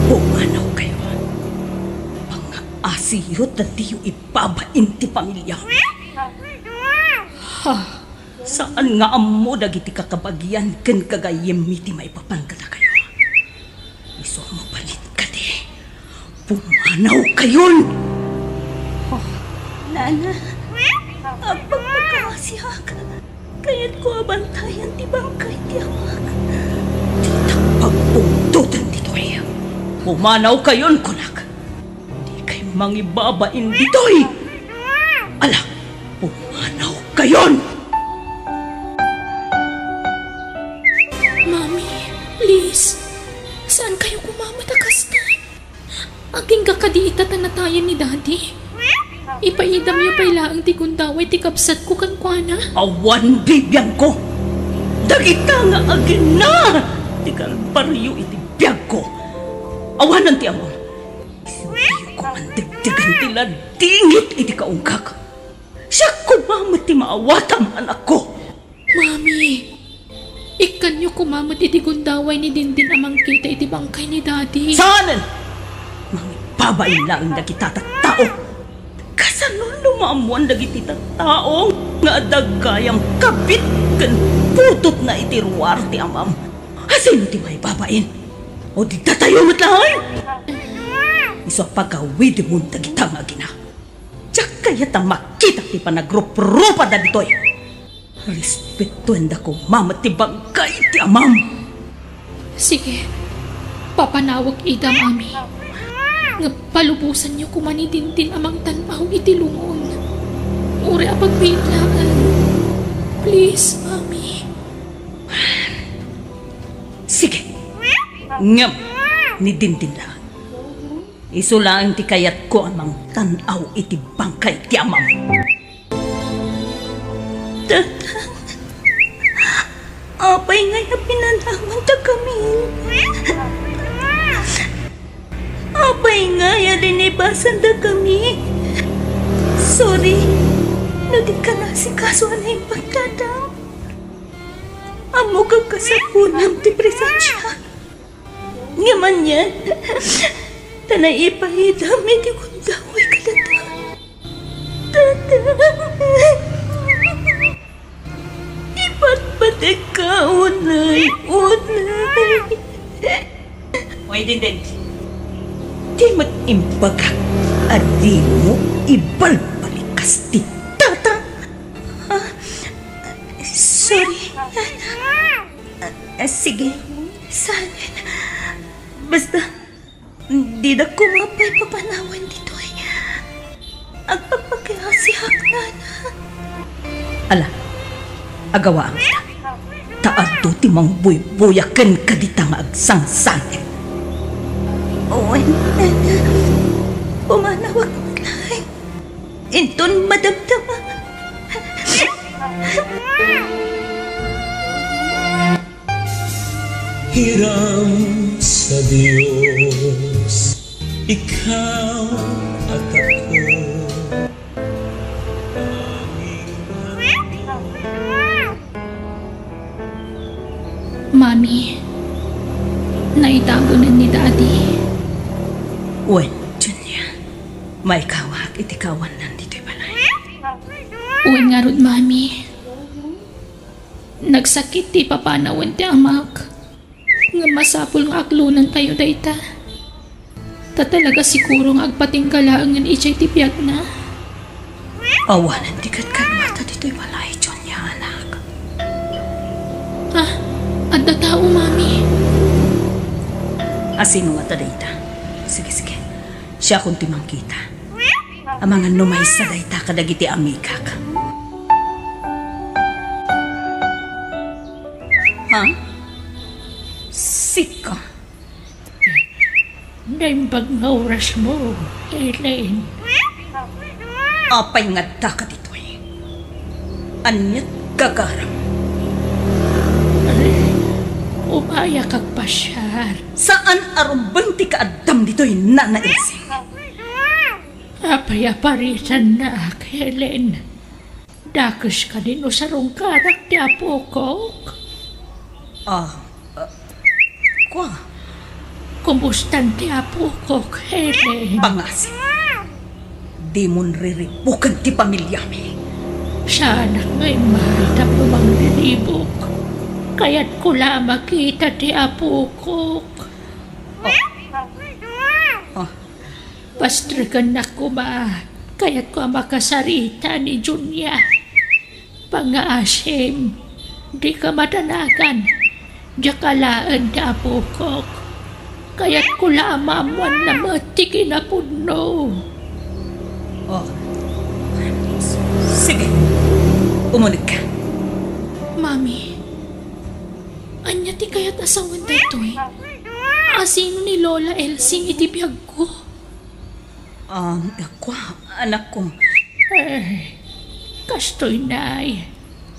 [SPEAKER 4] Pumanaw kayo. Pang-asiyot na tiyo ipabain ti pamilya.
[SPEAKER 1] Ha,
[SPEAKER 4] Saan nga amo dagiti kakabagyan ken kagayem iti maipapanggata kayo. Iso mo palit ka di. Pumanaw kayon!
[SPEAKER 5] Nana, pagpagkakasya ka. Kaya't ko abantayan ti bangkay ti amak.
[SPEAKER 4] Pagpungtutan dito'y. Pumanaw kayon, kunak. Di kay mangibabain dito'y. Ala, pumanaw kayon!
[SPEAKER 7] Mami, please. Saan kayo kumamatakas na? Aging kakadiita tanatayan ni Daddy. Ipaidam niyo pa ilaang ti kundaway ti kapsat ko kankwana.
[SPEAKER 4] Awan bibiyang ko! Dagita nga agin na! Di kalbaryo iti biyag ko! Awanan ti amon! Isuyo ko ang dagdagan tila dingit iti kaungkak! Siya kumamit ti maawatam anak ko!
[SPEAKER 7] Mami, ikan niyo kumamat iti kundaway ni Dindin amang kita iti bangkay ni Daddy.
[SPEAKER 4] Saanan? Mangibabain lang dagita tao! Kasanon lumamuan dagiti taong
[SPEAKER 3] nga dagayang kabit kan putot na itiruar ti amam. Asin ti may babain? O di tatayo matlahay? Iso pagawid mo dagita nga gina. Diyak kaya ta makita ti panagrup-rupa da ditoy. Respetuan da ko mamat ti bangkay ti amam.
[SPEAKER 7] Sige, papanawag ida, Mami. Nga palubusan niyo kumanidintin amang tanaw iti lungon. Uri apagbilaan. Please, Mami.
[SPEAKER 3] Sige. Ngam, ni Dindin lang. Isulaan ti kayat ko amang tanaw iti bangkay ti amam.
[SPEAKER 5] Apay nga na pinanawan ta kami. Apay nga ya linibasan ta kami. Sorry, no di ka na si kaso na yung pagdadang. Amo kang kasapunam ti presensya. Ngaman yan, tanay ipahidam iti kundaway kalata. Tata. Ipatpatek ka, unay.
[SPEAKER 3] Oy, Dindin. Di mag-imbagak. Adi mo ibalbalikas ti tata.
[SPEAKER 5] Sorry, Nana. Sige, sanin. Basta, di na kumapay papanawan dito eh. Agpapagkasihak, Nana.
[SPEAKER 3] Ala, agawa ang ita. Taado ti mang buy-buyakan ka di ta nga agsangsanin.
[SPEAKER 5] Owen, Nana. Pumanawag mo lang. Inton madamdama.
[SPEAKER 8] Hiram sa Diyos, ikaw at ako.
[SPEAKER 7] Mami, naitago na ni Daddy.
[SPEAKER 3] Wen, Junya, may kawag iti kawan nandito'y balay.
[SPEAKER 7] Uwan nga rod, Mami. Nagsakit ti papanawan ti amak. Nga masapul nga aklunan tayo dayta. Ta talaga siguro nga agpatingkalaan nga ichay ti biyag na.
[SPEAKER 3] Awanan di kat kanwata dito'y balay, Junya, anak.
[SPEAKER 7] Ah, adda tao, Mami.
[SPEAKER 3] Asino nga ta dayta? Sige. Siya kung timang kita. Ang mga numay sa dayta kadagiti amikak. Ha? Sika.
[SPEAKER 1] Naimbag nga oras mo, Elaine.
[SPEAKER 3] Apay nga da ka dito'y. Anyat gagaram.
[SPEAKER 1] Umaya kag pasyar.
[SPEAKER 3] Saan arumbang ti kaadam dito'y Nana Ilse?
[SPEAKER 1] Apay-aparisan na, Helen. Dakos ka din o sarong karak ti apo ko.
[SPEAKER 3] Kwa?
[SPEAKER 1] Kumustan ti apo ko, Helen.
[SPEAKER 3] Pangasin. Di mon riribukan ti pamilyami.
[SPEAKER 1] Siya anak nga'y mahal na lumang nilibok. Kaya't ko lang makita ti apo ko. Pastrikan na ko ba? Kaya't ko makasarita ni Junya. Pangaasim, di ka matanagan. Diyakalaan ti apo ko. Kaya't ko lang mamuan na matikin na puno.
[SPEAKER 3] Sige. Umunig ka.
[SPEAKER 7] Mami, anya ti kaya't asawan daytoy? Asino ni Lola Elsing iti biyag ko?
[SPEAKER 3] Kwa, anak ko.
[SPEAKER 1] Kastoy nay,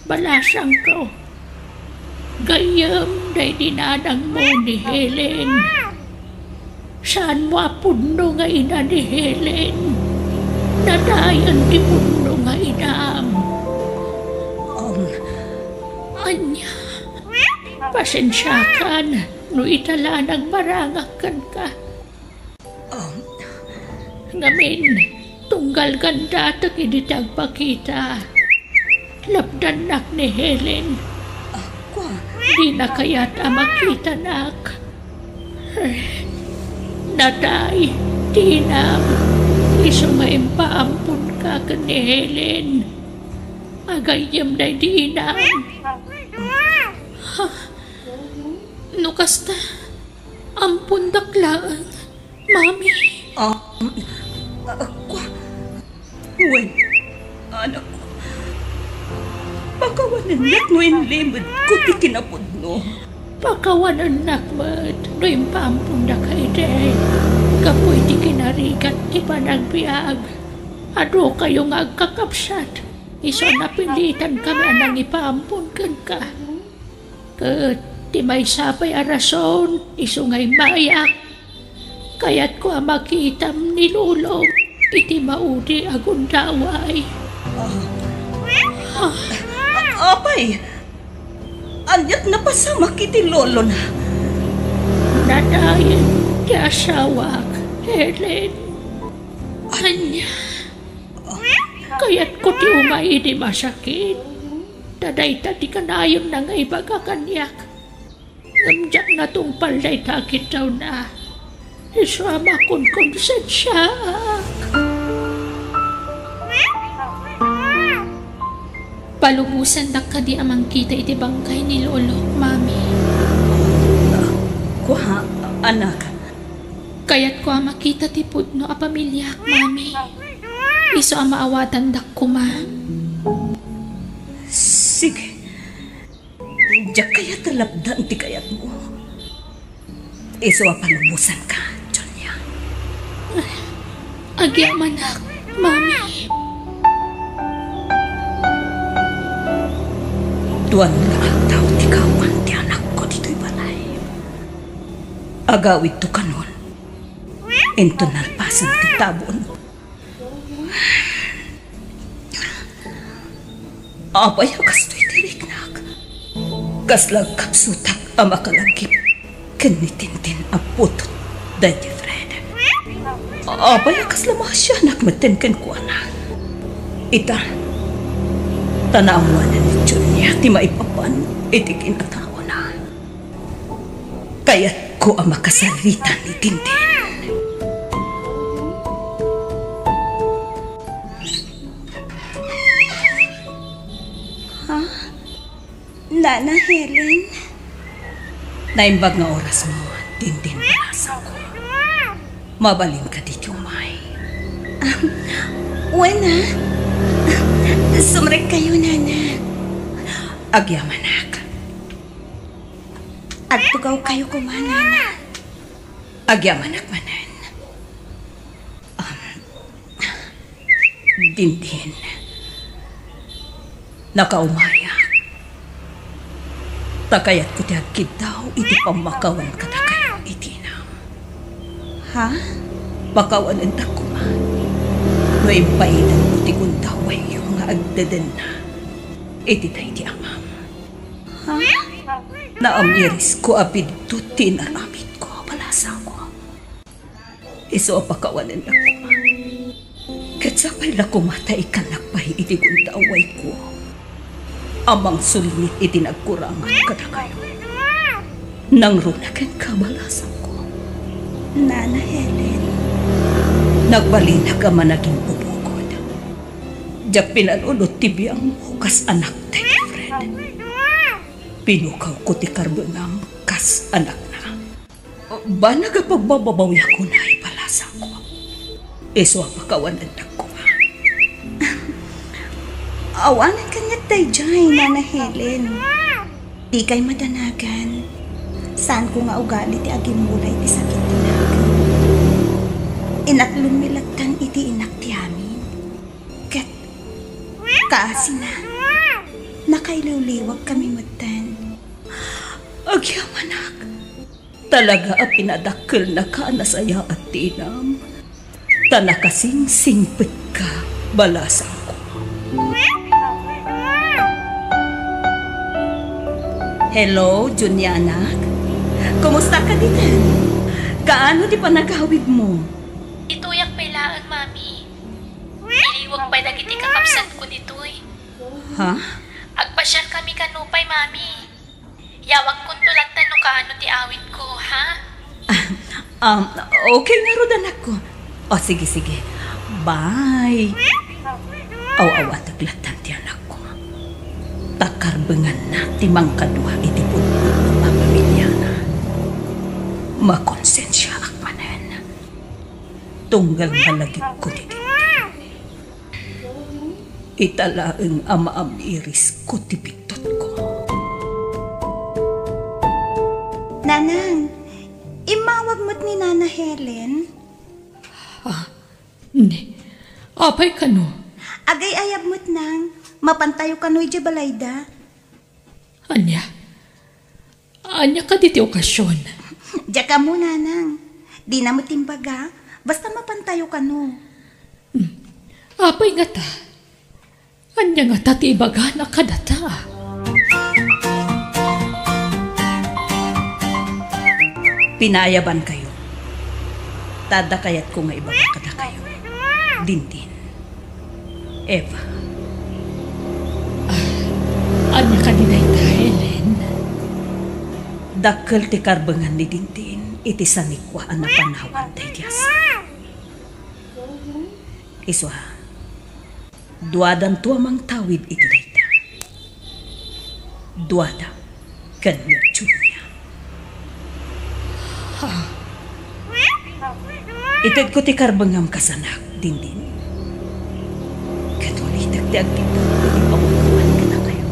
[SPEAKER 1] balasang ko. Gayam day dinadang mo ni Helen. Saan mo apuno nga ina ni Helen? Nadayan di puno nga inam. Anya, pasensyakan no itala ng marangakan ka. Ngamin, tunggal ganda at kinitag pakita. Labdan nak ni Helen.
[SPEAKER 3] Kwa,
[SPEAKER 1] Di na kaya't makita nak. Naday, tinam. Iso nga impaampun ka ni Helen. Agayam na dinam.
[SPEAKER 7] No kasta, ampun daklaan, mami.
[SPEAKER 3] kwa. Wen, anak ko. Pakawanan nak no limod ko ti kinapudno.
[SPEAKER 1] Pakawanan nakmat, no impaampun na kay day. Kapoy di kinarigat, ipanagbiag. Ado kayo nga agkakapsat. Iso napilitan kami anang ipaampun ka. Kat di may sapay arason, iso nga'y mayak. Kaya't ko makitam ni Lulong, iti maudi agundaway.
[SPEAKER 3] Apay, anyat na pasama kiti lolo na.
[SPEAKER 1] Nadayin, di asawak, Helen.
[SPEAKER 7] Anya,
[SPEAKER 1] Kaya't ko ti umay di masakit. Daday tadi kanayon na nga ibagakanyak. Namjak na tong palday takit daw na. Isama kon konsensya.
[SPEAKER 7] palubusan dak ka di amang kita iti bangkay ni Lolo, mami.
[SPEAKER 3] Kuha, anak.
[SPEAKER 7] Kaya't ko makita ti pudno a pamilya, mami. Iso ang maawatan dak kuma.
[SPEAKER 3] Sige. Diyak kaya talabdan ti kayat mo. Iso palubusan ka, Jonya.
[SPEAKER 7] Agyaman ak, mami.
[SPEAKER 3] Tuwan na ang tao ti kawan ti anak ko dito'y balay. Agawid to kanon. Ento nalpasan ti tabon. Apay kasto'y tiriknak. Kaslang kapsutak ang makalagip. Kanitintin ang putot. Daddy Fred. Apay kaslang masya nakmatenken ko na. Ita. Tanamuan ni Junya ti maipapan iti kinatawa na. Kaya't ko ang makasalitan ni Tintin.
[SPEAKER 5] Ha? Nana Helen?
[SPEAKER 3] Naimbag nga oras mo, Tintin malasaw ko. Mabalin ka dito, May.
[SPEAKER 5] Wala. Sumrek kayo, Nana.
[SPEAKER 3] Agyamanak.
[SPEAKER 5] At tugaw kayo kumanana.
[SPEAKER 3] Agyamanak manan. Dintin. Nakaumaya. Takayat ko ti agkid daw iti pamakawan ka na kayo itinam.
[SPEAKER 5] Ha?
[SPEAKER 3] Makawanan ta ko man. No'y painan ko ti kundaway yung nga agdadan na. Iti tayo ti amam.
[SPEAKER 5] Ha?
[SPEAKER 3] Naamiris ko abid to tinaramit ko palasa ko. Iso apakawanan na ko man. Katsapay la kumatay ka nakpay iti kundaway ko. Amang sulit iti nagkurangan ka na kayo. Nang runakan ka balasa ko.
[SPEAKER 5] Nana Helen.
[SPEAKER 3] Nagbalina ka man naging bubukod. Diyak pinanunod ti biyang mo kas anak tayo, Fred. Pinukaw ko ti karbunam kas anak na. Ba nagapagbababawi ako na ipalasa ko. Iso ang pakawanan na ko.
[SPEAKER 5] Awanan kanya tayo dyan, Nana Helen. Di kay madanagan. Saan ko nga ugali ti agimulay ti sakit tinagan. Inatlong milagtan iti inak ti amin. Kat, kaasi na. Nakailiw-liwag kami matan.
[SPEAKER 3] Agyamanak. Talaga ang pinadakkel na ka na saya at tinam. Tanakasing singpit ka balasang ko. Hello, Junya anak. Kumusta ka din? Kaano di pa naghawid mo?
[SPEAKER 7] Ituyak may laan, mami. Iliwag pa'y nagiti kakapsat ko dito'y.
[SPEAKER 3] Ha?
[SPEAKER 7] Agpasyal kami kanupay, mami. Yawag kong tulatan no kaano ti awit ko, ha?
[SPEAKER 3] Okay nga ro anak ko. O sige. Bye. Aw, taglatan ti anak ko. Takarbengan na ti mangkadwa iti putput ng pamilya na. Makonsensya ak manen. Tunggal malagip ko ti dindin. Italaeng amaam iris ko ti piktot ko.
[SPEAKER 5] Nanang, imawag mo't ni Nana Helen.
[SPEAKER 1] Ni, apay ka no?
[SPEAKER 5] Agay ayab mo't nang, mapantayo ka no iti balayda.
[SPEAKER 1] Anya ka diti okasyon.
[SPEAKER 5] Diya ka mo, Nanang. Di na mo timbaga, basta mapantayo ka no.
[SPEAKER 1] Apay nga ta. Anya nga ta ti ibaga na kadata.
[SPEAKER 3] Pinayaban kayo. Tada kayat ko nga ibaga kada kayo. Dindin. Eva.
[SPEAKER 1] Anya ka dinay ta, Helen?
[SPEAKER 3] Dakkel ti karbengan ni Dindin iti sanikwaan na panawan tayo diyas. Iswa. Duadan tu amang tawid iti dayta. Duada kan medyo niya. Ited ko ti karbengam kasanak, Dindin. Katulitak ti agdito, iti pamungkaman ka na kayo.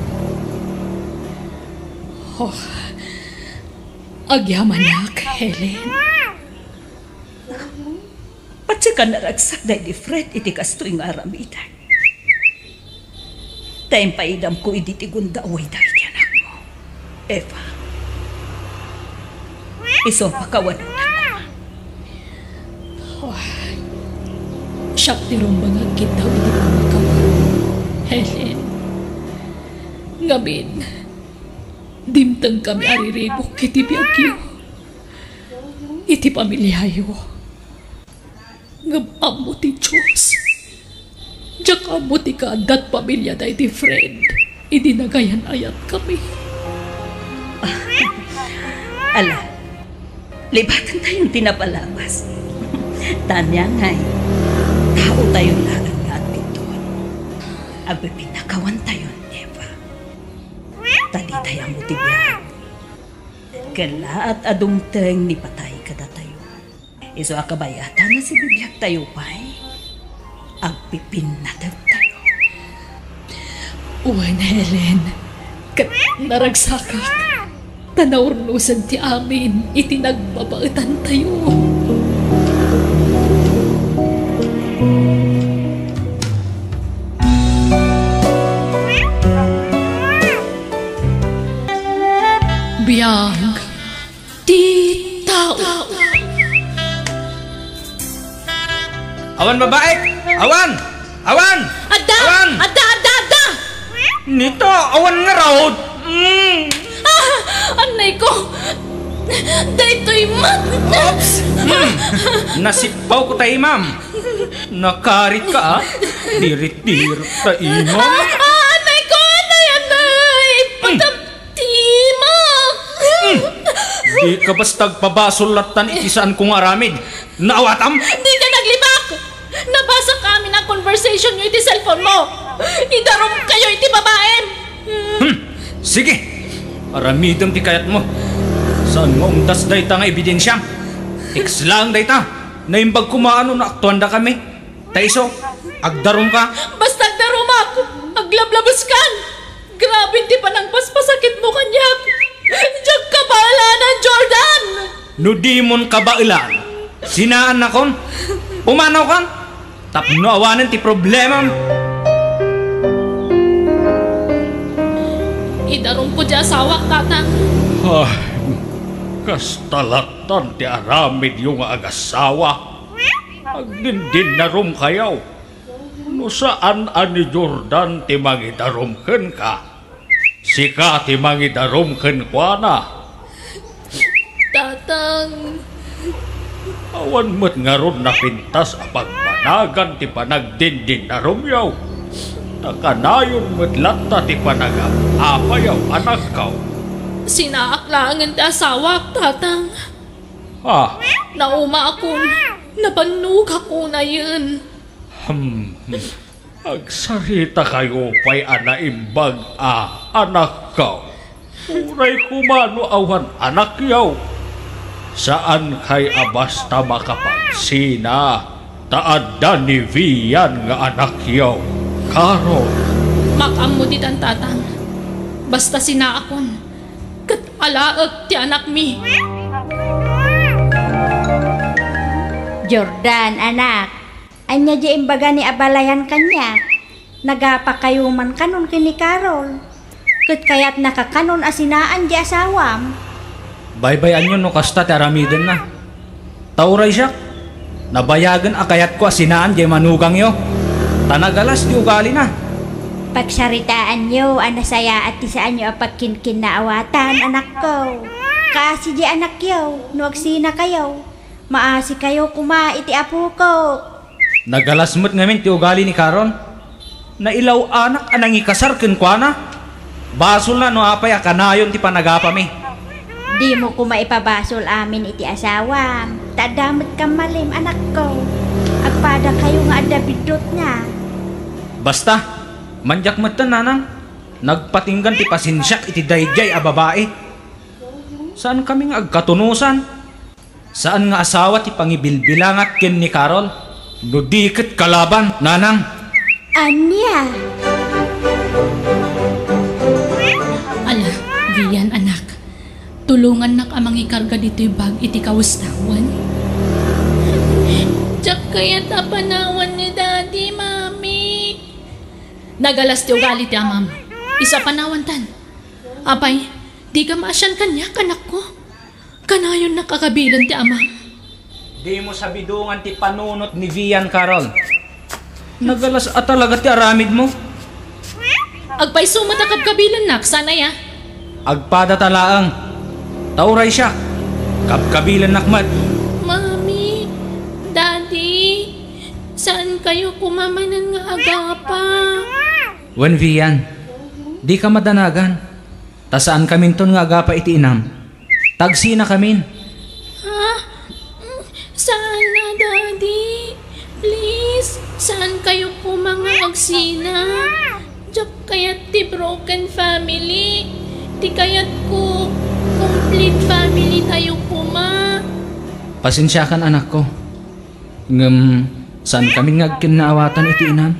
[SPEAKER 1] Agyamanak, Helen.
[SPEAKER 3] Patsi ka naragsak dahi di Fred iti kastuing aramitan. Tayong paidam ko iti tigunda away dahi di anak mo. Eva. Iso pakawan na ko.
[SPEAKER 1] Siyak ti rumbang kita iti pamakawa. Helen. Ngamin. Dimtang kami ariribok iti biyagyo. Iti pamilyayo. Ngabam mo ti Diyos. Diyak mo ti kaadat pamilya da iti friend. Idinagayan ayat kami.
[SPEAKER 3] Ala, libatan tayong tinapalawas. Tanya ngay, tao tayong lagang nga at pintuan. Agpipinakawan tayon, Eva. Tadi tayang mutibyan. Kala at adungteng ni patay kada tayo. Iso akabayata na si bibiyag tayo pa'y. Agpipinatag tayo.
[SPEAKER 1] Uwan, Helen. Kat naragsakak. Tanawurnusan ti amin. Itinagbabaitan tayo. Biyag ti tao.
[SPEAKER 9] Awan babae! Awan! Awan!
[SPEAKER 1] Ada!
[SPEAKER 9] Awan!
[SPEAKER 1] Ada!
[SPEAKER 9] Nito, awan nga raod!
[SPEAKER 1] Anay ko! Daytoy man!
[SPEAKER 9] Oops! Nasipaw ko tayo, ma'am. Nakarit ka, ah? Dirit-dirit tayo, ma'am.
[SPEAKER 1] Anay ko! Anay! Pataptimak!
[SPEAKER 9] Di ka bastag pabasulatan itisaan kong aramid. Naawatam?
[SPEAKER 1] Di ka naglibak! Nabasa kami ng conversation nyo iti cellphone mo! Idarom kayo iti babaen!
[SPEAKER 9] Sige! Aramidam ti kayat mo. Saan mo umtas dayta nga ebidensya? X lang dayta. Naimbag kumaano na aktuan da kami. Taiso, agdarom ka.
[SPEAKER 1] Basta agdarumak! Aglablabas kan! Grabe ti panang paspasakit mo kanyak! Diyak ka bahala ng Jordan!
[SPEAKER 9] No di mon kabailan. Sinaan na kon? Pumanaw kan? Tapno awanan ti problema.
[SPEAKER 1] Idarom ko di asawak, tatang.
[SPEAKER 9] Ay, kastalatan ti aramid yung agasawa. Agdindin na rum kayaw. No saan ani Jordan ti mangidarumken ka? Sika ti mangidarumken kwa na.
[SPEAKER 1] Tatang.
[SPEAKER 9] Awan mo't nga ron na pintas apag managan ti panagdindin na rumyaw. Nakanayon madlata ti panagap. Apayaw anak ka.
[SPEAKER 1] Sinaaklangan ti asawa, tatang.
[SPEAKER 9] Ah,
[SPEAKER 1] Nauma akong nabanug ako na yun.
[SPEAKER 9] agsarita kayo pa'y anaimbag anak ka. Uray kumano awan anak yaw. Saan kay abasta makapagsina? Taadda ni Vian nga anak yaw. Karol.
[SPEAKER 1] Makam mo ditan, tatang. Basta sinaakon. Kat alaag ti anak mi.
[SPEAKER 10] Jordan, anak. Anya di imbaga ni abalayan kanya. Nagapakayuman kanon kini Carol. Kat kaya't nakakanon asinaan di asawam.
[SPEAKER 11] Baybayan yun no kasta ti aramiden na. Tauray siya. Nabayagan akayat ko asinaan di manugang yo. Tanagalas di ugali na.
[SPEAKER 10] Pagsaritaan yo, anasaya at tisaan yo apagkinkin na awatan, anak ko. Kasi di anak yo, nuagsina kayo. Maasi kayo kuma iti apo ko.
[SPEAKER 11] Nagalasmot ngamin ti ugali ni Karon. Nailaw anak anang ikasar ken kwa na. Basol na no apay akanayon ti panagapa mi.
[SPEAKER 10] Di mo kuma ipabasol amin iti asawa. Tadamot ka malim, anak ko. Agpada kayo nga adda bidot na.
[SPEAKER 11] Basta, manjak matan nanang. Nagpatinggan ti pasinsyak iti dayjay a babae. Saan kami nga agkatunusan? Saan nga asawa ti pangibilbilangat ken ni Carol? No diket kalaban, nanang.
[SPEAKER 10] Anya?
[SPEAKER 1] Ala, Vian, anak. Tulungan nak amang ikarga dito'y bag iti kawustawan. Diyak kaya tapanawan ni daddy, mami. Nagalas ti ugali ti amam. Isa panawan tan. Apay, di ka maasyan kanya, kanak ko. Kanayon nakakabilan ti amam.
[SPEAKER 11] Di mo sabidungan ti panunot ni Vian, Carol. Nagalas at talaga ti aramid mo.
[SPEAKER 1] Agpay sumatakap kabilan nak, sana ya.
[SPEAKER 11] Agpada talaang. Tauray siya. Kabkabilan nakmat.
[SPEAKER 1] Mami, daddy, saan kayo kumamanan nga agapa?
[SPEAKER 11] Wen Vian, di ka madanagan. Ta saan kamin ton nga agapa iti inam? Tagsi na kamin.
[SPEAKER 1] Ha? Saan na, daddy? Please, saan kayo po mga agsina? Diyak kayat ti broken family. Di kayat ko complete family tayo po, ma.
[SPEAKER 11] Pasensya kan anak ko. Saan kami ngagkinaawatan iti inam?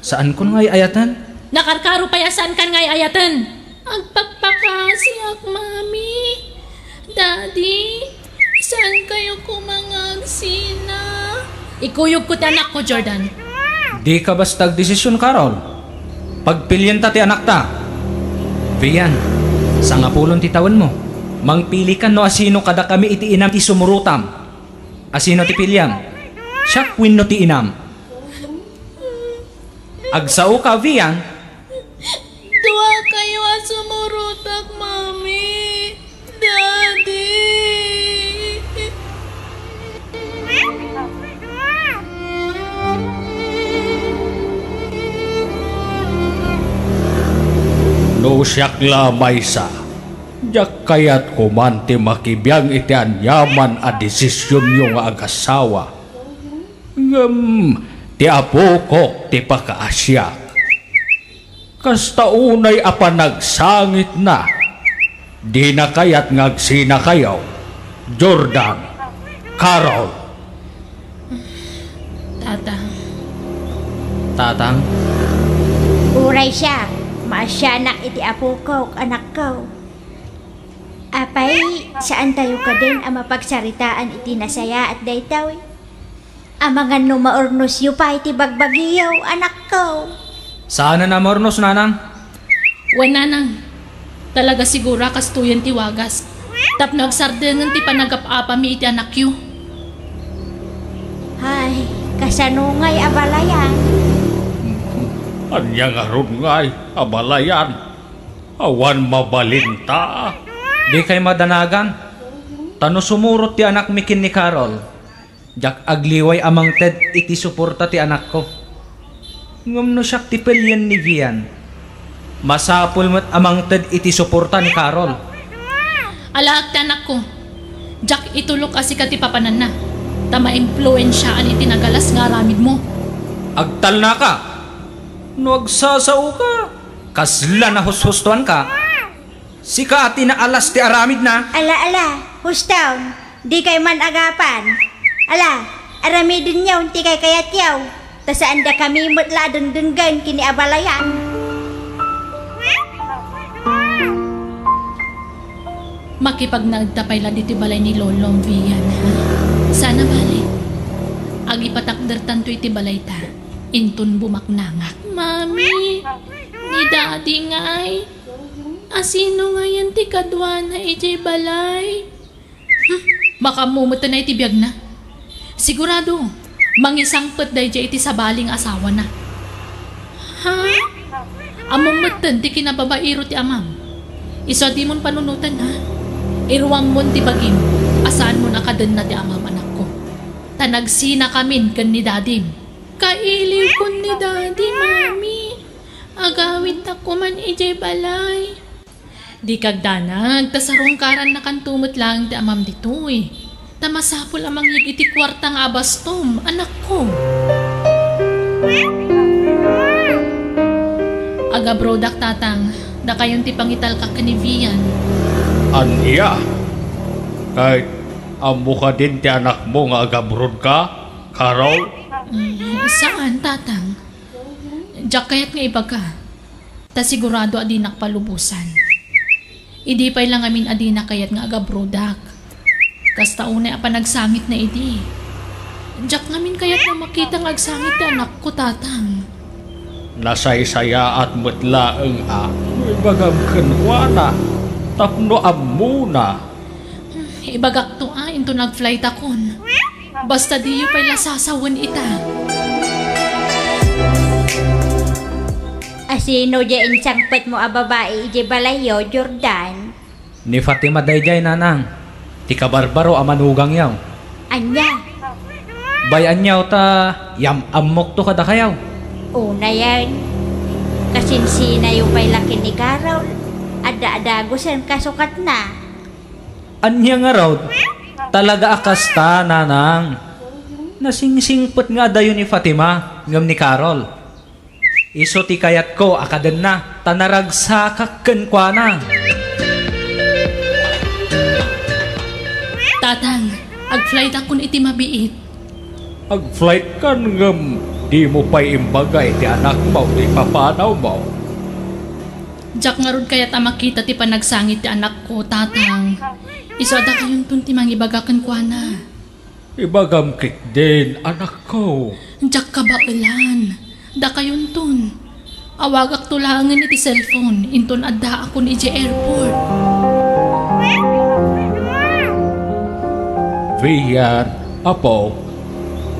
[SPEAKER 11] Saan ko ngay ayatan?
[SPEAKER 1] Nakarkaro payasan kan ngay ayatan. Agpagpakasi ak, mami. Daddy, saan kayo kumangagsina? Ikuyog ko ti anak ko, Jordan.
[SPEAKER 11] Di ka basta desisyon, Carol. Pagpilyan ta ti anak ta. Vian, sa nga pulon ti taon mo, mangpili ka no asino kada kami iti inam ti sumurutam. Asino ti pilyam? Siya kwin no ti inam. Agsao ka, Vian.
[SPEAKER 1] Dua kayo sumurutak, mami. Daddy.
[SPEAKER 9] No siyak lamay sa. Diyak kayat kuman ti makibiyang iti anyaman a desisyon yung agasawa. Ti apo ko ti pakaasyak. Kasta unay apa nagsangit na. Di na kayat ngagsina kayaw. Jordan, Carol.
[SPEAKER 11] Tatang.
[SPEAKER 10] Uray siya. Maasyanak iti apo ko, anak ko. Apay, saan tayo ka din ang mapagsaritaan iti nasaya at daytaw? Amangan no maornos yu pa iti bagbagiyaw, anak ko.
[SPEAKER 11] Saan na maornos, nanang?
[SPEAKER 1] Wan, nanang. Talaga sigura kastuyan ti wagas. Tap nagsardengan ti panagap-apa mi iti anak yu.
[SPEAKER 10] Ay, kasanungay abalayan.
[SPEAKER 9] Anya nga ron ngay, abalayan. Awan mabalinta.
[SPEAKER 11] Di kay madanagan. Tano sumurot ti anak mikin ni Carol. Jak agliway amang ted iti suporta ti anak ko. Ngam no siya tipelyan ni Vian. Masapul mo't amang tad iti suporta ni Carol.
[SPEAKER 1] Alaak ti anak ko. Jack itulok kasi ka ti papanan na. Tama-impluensyaan iti nagalas nga aramid mo.
[SPEAKER 11] Agtal na ka. No agsasao ka. Kasla na hushustuan ka. Sika ati na alas ti aramid na.
[SPEAKER 10] Ala, hustaon, di kay man agapan. Ala, aramidin yaw, ti kay kayat yaw. Tasaan da kami mutla dundungan kini abalayan.
[SPEAKER 1] Makipagnagtapay la diti balay ni Lolong Vian. Sana bali. Agi patakder tanto iti balay ta. Intun bumaknangak. Mami, ni Daddy ngay. Asino nga yan ti kadwa na iti balay? Baka mumuto na iti biyag na. Sigurado, mangisangpet da iti sabaling asawa na. Ha? Among mutan ti kinababairo ti amam. Iso di mon panunutan ha. Iruwang mon ti bagim. Asaan mo nakadan na ti amam anak ko. Tanagsina kamin kan ni Dadim. Kailiw ko ni Daddy, Mami. Agawit ako man ijay balay. Di kagdanag, tasarong karan na kantumot lang ti amam dito eh. Tamasapol amang iti kwartang abastom, anak ko. Aga brodak tatang, da kayon ti pangital ka kanivian.
[SPEAKER 9] Anya? Kahit amo ka din ti anak mo nga agabrod ka, Carol?
[SPEAKER 1] Saan tatang? Diyak kayat nga iba ka. Ta sigurado adinak palubusan. Idi pa'y lang amin adina kayat nga agabrodak. Kas taunay apa nagsangit na idi. Diyak ngamin kayat na makita nga agsangit ti anak ko tatang.
[SPEAKER 9] Nasaysaya at mutlaeng may bagam kenwana. Tapno amuna.
[SPEAKER 1] Ibagak to into nag-flight akon. Basta di yu pa'y lasasawan ita.
[SPEAKER 10] Asino diyan sangpet mo a babae ije balayo, Jordan?
[SPEAKER 11] Ni Fatima dayjay nanang. Ti kabarbaro a manugang yaw.
[SPEAKER 10] Anya?
[SPEAKER 11] Bayan yaw ta yam amok to kada kayaw.
[SPEAKER 10] Una yan. Kasinsina yung pa'y laki ni Carol. Ada-adagusan kasukat na.
[SPEAKER 11] Anya nga raw, talaga akasta nanang. Nasingsingpot nga dayo ni Fatima, ngam ni Carol. Iso ti kayat ko, akaden na, tanaragsakak kwa na.
[SPEAKER 1] Tatang, ag-flight akon iti mabiit.
[SPEAKER 9] Ag-flight kan ngam, di mo pa'y imbagay ti anak mo, di papanaw mo.
[SPEAKER 1] Diyak nga ron kaya ta makita ti panagsangit ti anak ko, tatang. Iso da kayong tunti mangibagakan kwa na.
[SPEAKER 9] Ibagam kik din, anak ko.
[SPEAKER 1] Diyak ka ba ulan? Da kayong tun. Awagak tulangan iti cellphone, inton adda ako ni ije airport.
[SPEAKER 9] Vian, apo,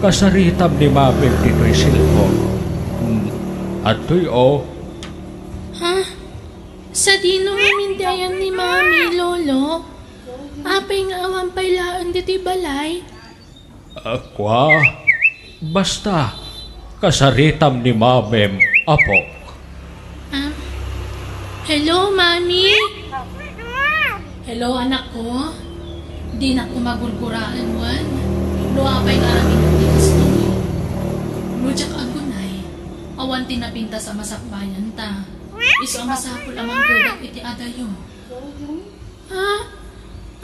[SPEAKER 9] kasaritam ni Mabel dito'y cellphone. Ato'y o.
[SPEAKER 1] Ha? Sa dino mindayan ni Mami, Lolo? Apay nga awan pailaan diti balay?
[SPEAKER 9] Akwa, basta, kasaritam ni Mabem, apo.
[SPEAKER 1] Hello, Mami? Hello, anak ko? Di na ko magurguraan, Juan. Luapay nga aming nagtigas to. Lujak agunay. Awan tinapinta sa masakbayan ta. Iso ang masapul amang godak iti adayo. Ha?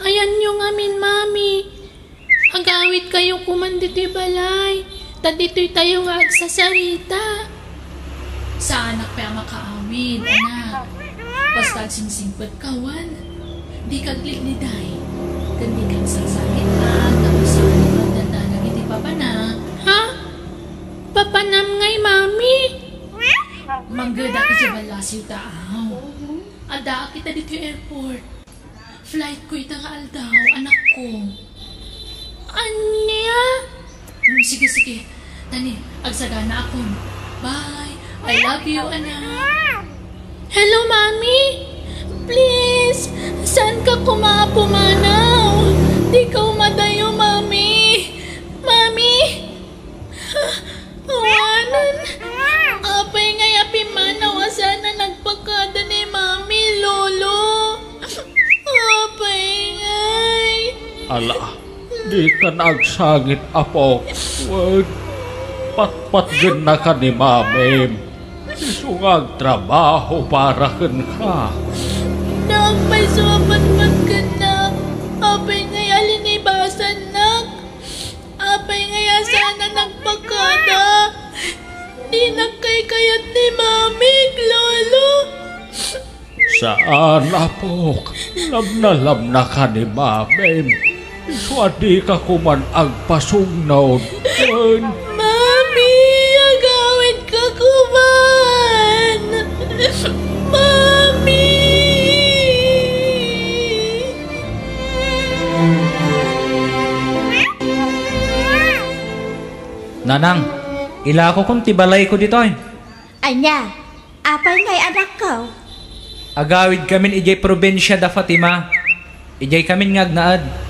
[SPEAKER 1] Ayan yung amin, Mami. Agawit kayo kumanditi balay. Tadito'y tayo nga agsasarita. Sa anak pa makaawid, anak. Basta singsingpet kawan. Di kaglik ni day. Kandi kang sasalita. Tapos sa anak dandanag iti papana. Ha? Papanam ngay, Mami? Manggada iti balasiw taaw. Ada kita dito airport. Flight ko ita nga aldaw, anak ko. Anya? Sige. Tani, agsagana ako. Bye. I love you, anak. Hello, Mami? Please, saan ka kumapumanaw? Di ka umadayo, Mami. Mami? Awanan.
[SPEAKER 9] Ala, di ka nagsagit, Apo. Wag, patpat na ka ni Mamim. Isungag trabaho para ka.
[SPEAKER 7] Nak, may suwapat-pat ka na. Apay ngay alinibasan, nak. Apay ngay sana nagpagkada. Di nagkay-kayat ni Mami, Lolo.
[SPEAKER 9] Saan, Apo? Lam na ka ni Mamim. Iswadi ka kuman agpasugnaw.
[SPEAKER 7] Mami, agawin ka kuman. Mami!
[SPEAKER 11] Nanang, ila ko kung tibalay ko dito eh.
[SPEAKER 10] Anya, apay ngay anak ko?
[SPEAKER 11] Agawid kamin ijay probinsya da Fatima. Ijay kamin ngagnaad.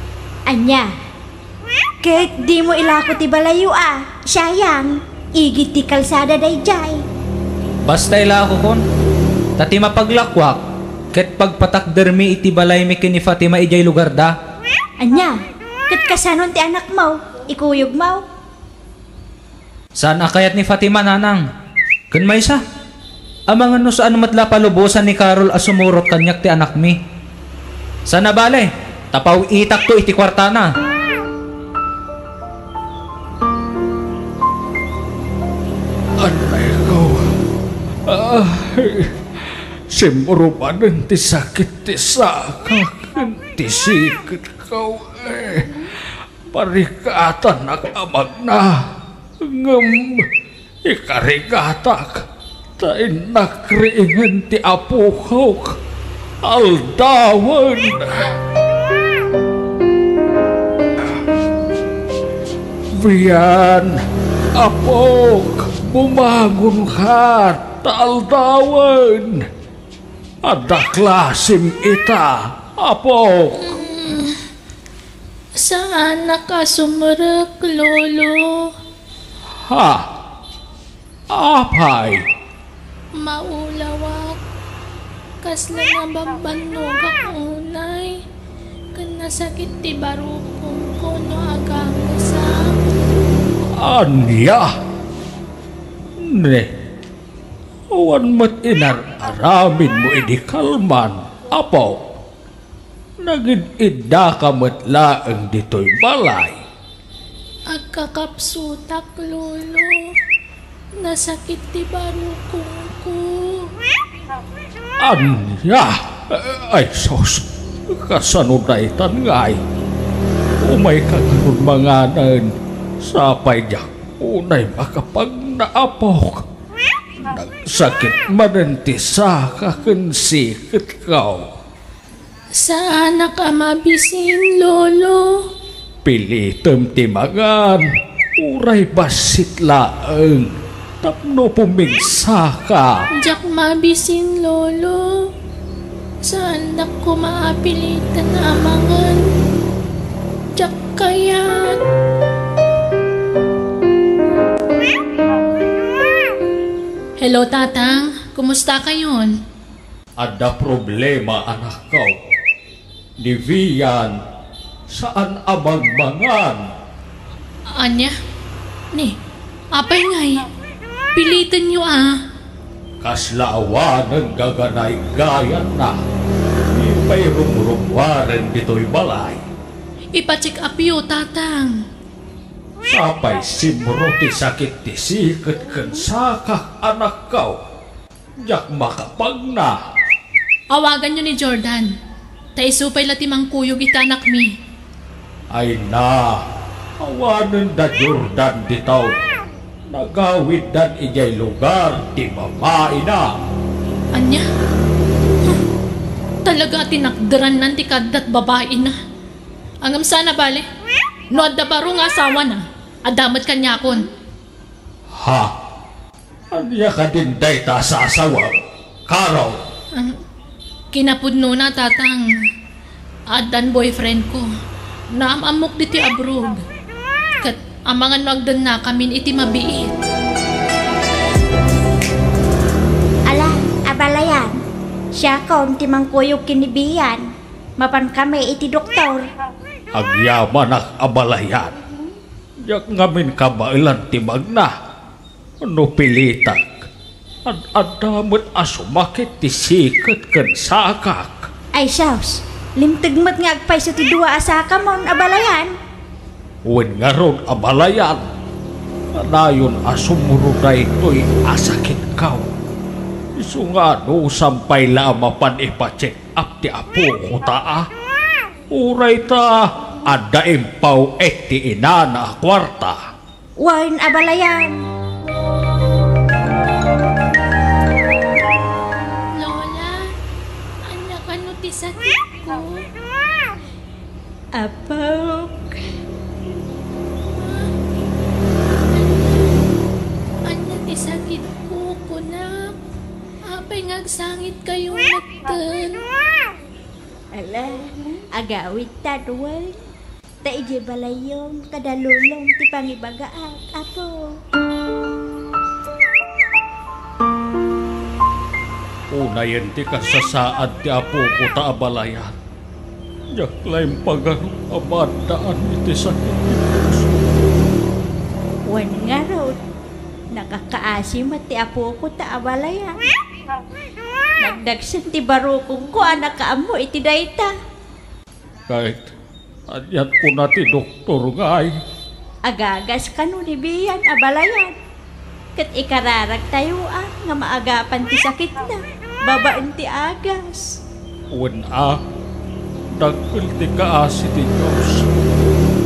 [SPEAKER 10] Anya, kahit di mo ilako ti balayo sayang, igit ti kalsada dayjay.
[SPEAKER 11] Basta ila ko kon. Tati mapaglakwak, ket pagpatakdermi iti balay mi kini Fatima ijay lugar da.
[SPEAKER 10] Anya, ket kasanon ti anak mo, ikuyog mo.
[SPEAKER 11] Saan akayat ni Fatima, nanang? Kun may sa? Amangan no saan matla palubusan ni Carol asumurot kanyak ti anak mi. Sana bale, tapaw itak to iti kwartana.
[SPEAKER 9] Anay ko. Simurupanan ti sakit ti sakak. Ti sikit ko parikatan nakamag na. Ngem ikarigatak. Tain nakriingan ti apukok. Aldawan. Vian, apok, bumangon ka, taaldawan. Ada klasim ita, apok.
[SPEAKER 7] Saan ka sumarek, Lolo?
[SPEAKER 9] Ha? Apay?
[SPEAKER 7] Maulawak. Kasla na babanog ako unay. Kanasakit ti barukong ko no agang sa.
[SPEAKER 9] Anya? Ne, awan mat inaramin mo ini kalman, apo. Nagid-idda ka mat laeng dito'y balay.
[SPEAKER 7] Agkakapsutak, Lolo. Nasakit ti barukong ko.
[SPEAKER 9] Anya? Ay, sos. Kasanudaitan ngay. Umay kaganun manganan. Sapay niya. Unay makapag naapok. Nagsakit manentisa kakansikit kau.
[SPEAKER 7] Saan ka mabisin, Lolo?
[SPEAKER 9] Pilitem timagan. Uray basit laeng. Tapno pumigsa ka.
[SPEAKER 7] Diyak mabisin, Lolo. Saan na ko maapilitan na amangan? Diyak kayat. Hello, Tatang. Kumusta kayon?
[SPEAKER 9] Ada problema, anak ko. Di Vian, saan abagbangan?
[SPEAKER 7] Anya? Ni, apay ngay. Pilitan niyo
[SPEAKER 9] Kaslaawa ng gaganay gayan na. Ipay rumrumwaren dito'y balay.
[SPEAKER 7] Ipacheck up yo, Tatang.
[SPEAKER 9] Sapay simro ti sakit ti sikit ken sakak anak kau. Jak makapag na.
[SPEAKER 7] Awagan niyo ni Jordan. Taisupay latimang kuyog itanak mi.
[SPEAKER 9] Ay na, awanan da Jordan ditaw. Nagawid dan ijay lugar ti babae na.
[SPEAKER 7] Anya? Talaga tinakdaran nan ti kadat babae na. Angam sana bale? No adda baro nga asawa na. Adamat kanyakon.
[SPEAKER 9] Ha? Anya ka din day ta sa asawa? Carol?
[SPEAKER 7] Kinapudno na, Tatang. Adan boyfriend ko. Naamamok diti abrog. Kat amangan magdan na kamin iti mabiit.
[SPEAKER 10] Ala, abalayan. Siya kaun ti mangkuyog kinibiyan. Mapan kami iti doktor.
[SPEAKER 9] Agyaman ak abalayan. Yak ngamin kabailan ti magna. No pilitag. Ad-adamot asumakit ti sikat ken sakak.
[SPEAKER 10] Ay, Shaus, limtigmat nga agpay sa ti dua asaka mon abalayan.
[SPEAKER 9] Wen nga ron abalayan. Nayon asumuruday to'y asakit kaw. Isu nga no sampay lama pan ipacheck up ti apo ko taa. Uray ta ada impaw et ti inana kwarta.
[SPEAKER 10] Wain abalayan.
[SPEAKER 7] Lola, anak ano ti sakit ko?
[SPEAKER 10] Apok.
[SPEAKER 7] Anak ti sakit ko, kunak. Apay ngagsangit kayo natin.
[SPEAKER 10] Ala, agawit ta duwan. Ta ije balayong kadalulong ti pangibagaak, apo.
[SPEAKER 9] Unayen ti kasasaad ti apo ko ta abalayan. Yaklaim pagano abadaan iti sakit ti puso.
[SPEAKER 10] Wan nga raw, nakakaasim at ti apo ko ta abalayan. Nagdagsan ti barukong ko anak kaamo iti dayta.
[SPEAKER 9] Kahit anyat ko na ti doktor ngay.
[SPEAKER 10] Agagas kanu ni Biyan abalayan. Kat ikararag tayo nga maagapan ti sakit na. Babaan ti agas.
[SPEAKER 9] Wen dagkil ti kaasi ti Diyos.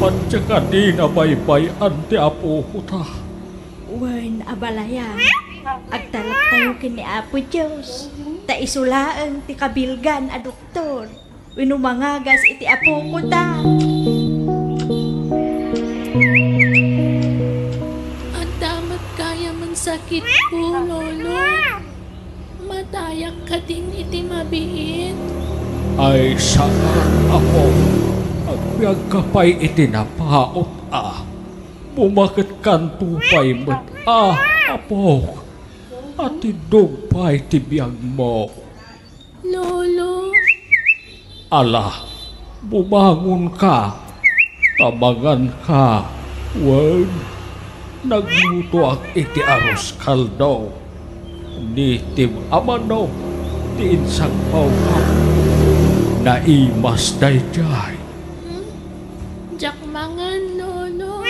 [SPEAKER 9] Patya ka di na baybayan ti apo ko ta.
[SPEAKER 10] Wan abalayan. Agtalak tayo kini Apo Diyos. Ta isulaan ti kabilgan a doktor. Winumangagas iti apo ko ta.
[SPEAKER 7] Ang damat kaya man sakit ko, Lolo. Matayak ka din iti mabiit.
[SPEAKER 9] Ay saan ako? Agbyag ka pa'y itinapaot Bumakit kan tupay mo't apo. At idog pa'y tibiyag mo.
[SPEAKER 7] Lolo,
[SPEAKER 9] Ala, bumangon ka. Tabangan ka. Wen, nagluto ak iti aros kaldo. Ni tim amano, ti insang pawkaw. Naimas dayjay.
[SPEAKER 7] jakmangan, Lolo.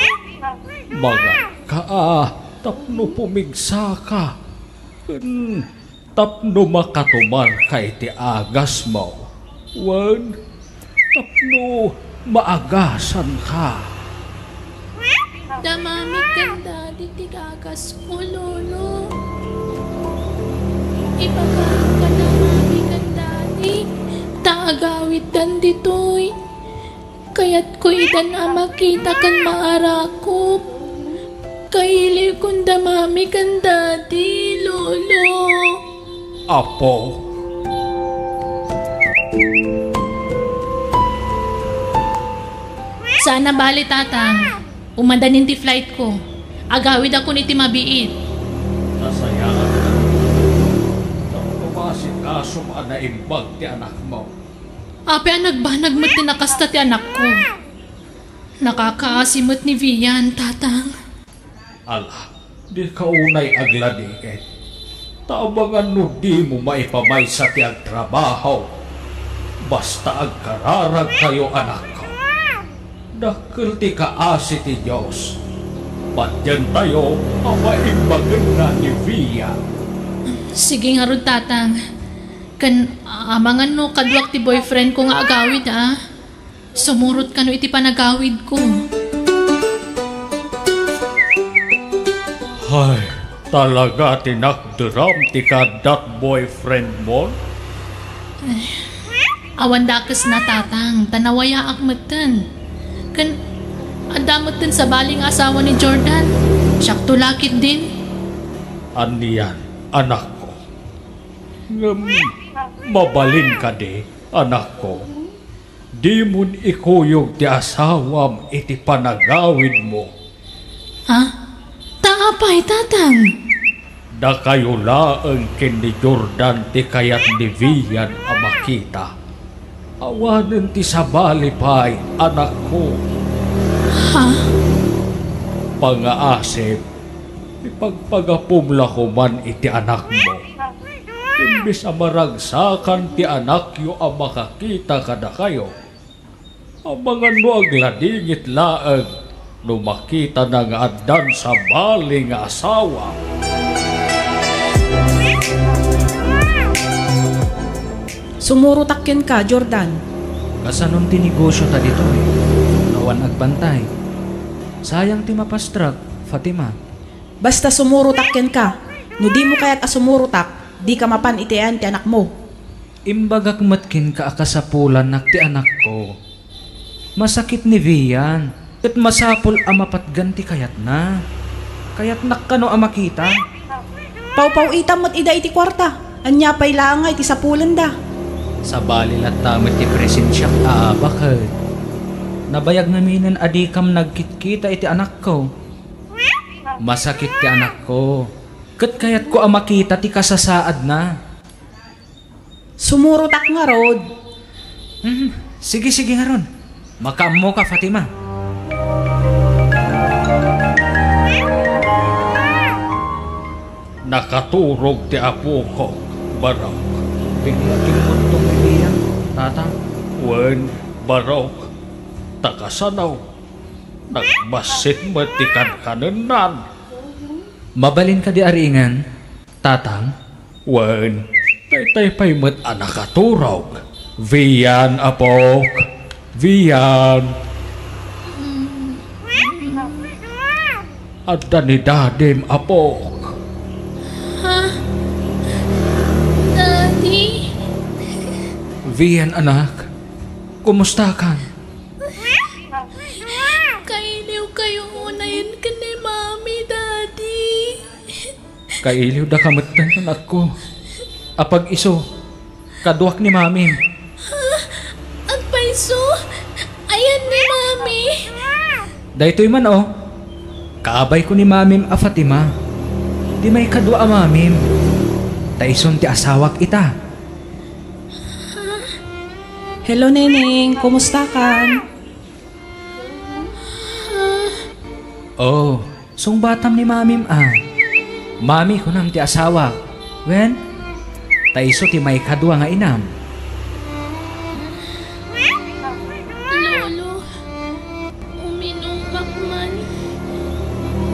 [SPEAKER 9] Mga ka, tapno pumigsa ka. Tapno makatuman ka iti agas mo. Wen, tapno maagasan ka.
[SPEAKER 7] Damamit kanda di tigagas ko, Lolo. Ipagano ka damamit kanda di taagawit dan ditoy. Kaya't ko idan makita kan maarakop. Kaili kong damami kanda di, Lolo.
[SPEAKER 9] Apo.
[SPEAKER 1] Sana bali tatang. Umadanin ti flight ko. Agawid ako ni ti mabiit.
[SPEAKER 9] Nasayaan ka. Tumasin kaso naimbag ti anak mo.
[SPEAKER 1] Ape nagbanag mo tinakasta ti anak ko. Nakakaasimot ni Vian, tatang.
[SPEAKER 9] Ala, di ka unay agladiin. Taabangan no di mo maipamay sa ti agtrabaho. Basta agkararag kayo anak ko. Dakil ti kaasi ti Diyos. Patyan tayo ang maimbagan na ni Via.
[SPEAKER 1] Sige nga ron, tatang. Amangan no kaduak ti boyfriend ko nga agawid, Sumurot ka no iti panagawid ko.
[SPEAKER 9] Ay, talaga tinakderam ti kadat boyfriend mo?
[SPEAKER 1] Awan dakas na, tatang. Tanawaya akmatan. Adamatan sa baling asawa ni Jordan. Siyak tulakit din.
[SPEAKER 9] Aniyan, anak ko. Mabalin ka di, anak ko. Di mo'n ikuyog ti asawam iti panagawid mo.
[SPEAKER 1] Ha? Taapay, tatang.
[SPEAKER 9] Da kayo laeng ken ni Jordan ti kayat ni Vian a makita. Awanen ti sabali pa'y anak ko.
[SPEAKER 1] Ha?
[SPEAKER 9] Pangaasip, ipagpagapumla ko man iti anak mo. Imbis amaragsakan ti anak yo ang makakita kada kayo. Ang mga no agladingit laeng no makita na nga addan sa bali nga asawa.
[SPEAKER 12] Sumurutakyan ka, Jordan.
[SPEAKER 11] Kasanon ti negosyo ta dito eh. Nawan agbantay. Sayang ti mapastrak, Fatima.
[SPEAKER 12] Basta sumurutakyan ka. No di mo kaya't asumurutak, di ka mapan itian ti anak mo.
[SPEAKER 11] Imbagak matkin ka akasapulan nak ti anak ko. Masakit ni Vian. Kat masapol amapatgan ti kayat na. Kayat nakano amakita.
[SPEAKER 12] Pau-pau itam mo't ida iti kwarta. Anya pa'y langay ti sapulan da.
[SPEAKER 11] Sa bali tamat ti presensyak aabakat. Nabayag naminan adikam nagkitkita iti anak ko. Masakit ti anak ko. Kat kayat ko amakita ti kasasaad na.
[SPEAKER 12] Sumurutak nga, Rod.
[SPEAKER 11] Sige nga ron. Makaammo ka, Fatima.
[SPEAKER 9] Nakaturog ti apo ko, Barok.
[SPEAKER 11] Bigla-tingod tong Vian, tata.
[SPEAKER 9] Wen, Barok, takasanaw. Nagbasit mo ti kankanan.
[SPEAKER 11] Mabalin ka di aringan, tatang.
[SPEAKER 9] Wen, tay pa'y mat anak katurog. Vian, apok. Vian. At danidadim, apok.
[SPEAKER 7] Ha? Daddy?
[SPEAKER 11] Vian, anak. Kumusta ka?
[SPEAKER 7] Kailiw kayo unayin ka ni Mami, Daddy.
[SPEAKER 11] Kailiw da kamatan anak ko. Apag iso, kaduak ni Mami.
[SPEAKER 7] Ang paiso? Ayan ni Mami.
[SPEAKER 11] Daytoy man oh. Kaabay ko ni Mamim a Fatima. Di may kadwa a Mamim. Taison ti asawak ita.
[SPEAKER 12] Hello, Neneng. Kumusta ka?
[SPEAKER 11] Oh, sung batam ni Mamim ah. Mami ko nam ti asawak. Wen? Taiso ti may kadwa nga inam.
[SPEAKER 7] Lolo, uminumak man.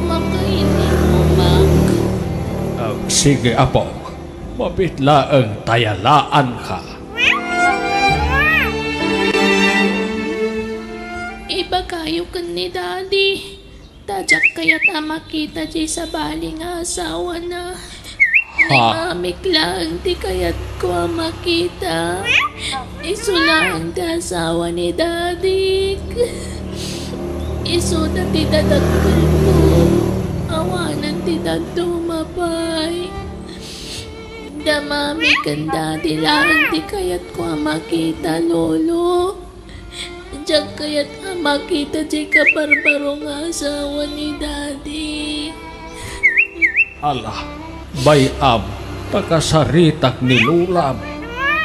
[SPEAKER 7] Makainin mo, Mak.
[SPEAKER 9] Sige, apok. Mabitla ang tayalaan ka.
[SPEAKER 7] Iba kayo ka ni Daddy. Tadyak kaya't makita di sa bali nga asawa na. Ni Mamik lang di kaya't ko makita. Iso lang di asawa ni Daddy. Iso na ti dadagkal ko. Awanan ti dadumapay. Da Mami kan Daddy lang di kaya't ko makita, Lolo. Diyan kaya't makita di ka barbaro nga asawa ni Daddy.
[SPEAKER 9] Ala, bayam, takasaritak ni Lulab.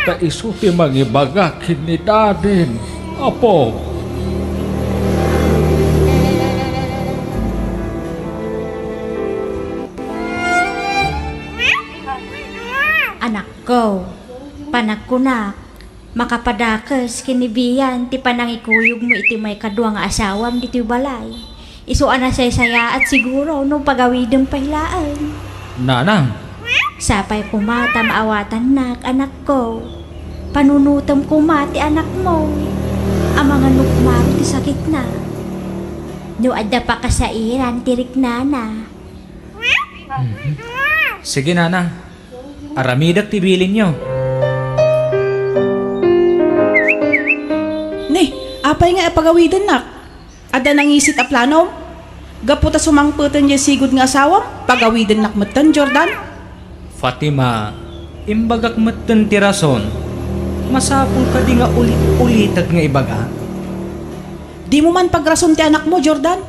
[SPEAKER 9] Taisuti mangibagakin ni Dadin. Apo.
[SPEAKER 10] Anak ko, panagkunak, makapadakas kinibiyan ti panangikuyog mo iti may kadwa nga asawam diti balay. Isuan na saya at siguro no pagawidong pahilaan.
[SPEAKER 11] Nanang.
[SPEAKER 10] Sapay kumata maawatan nak anak ko. Panunutam kumati anak mo. Ang mga nukmaro ti sakit na. No adda pa kasairan tirik nana.
[SPEAKER 11] Sige nana. Aramidak tibilin nyo.
[SPEAKER 12] Ni, apay nga pagawidan nak. Ada nangisit a plano? Gaputa sumangputan niya sigud nga asawam, pagawidan nak matan, Jordan.
[SPEAKER 11] Fatima, imbagak matan ti rason. Masapul ka di nga ulit-ulitag nga ibaga.
[SPEAKER 12] Di mo man pagrason ti anak mo, Jordan.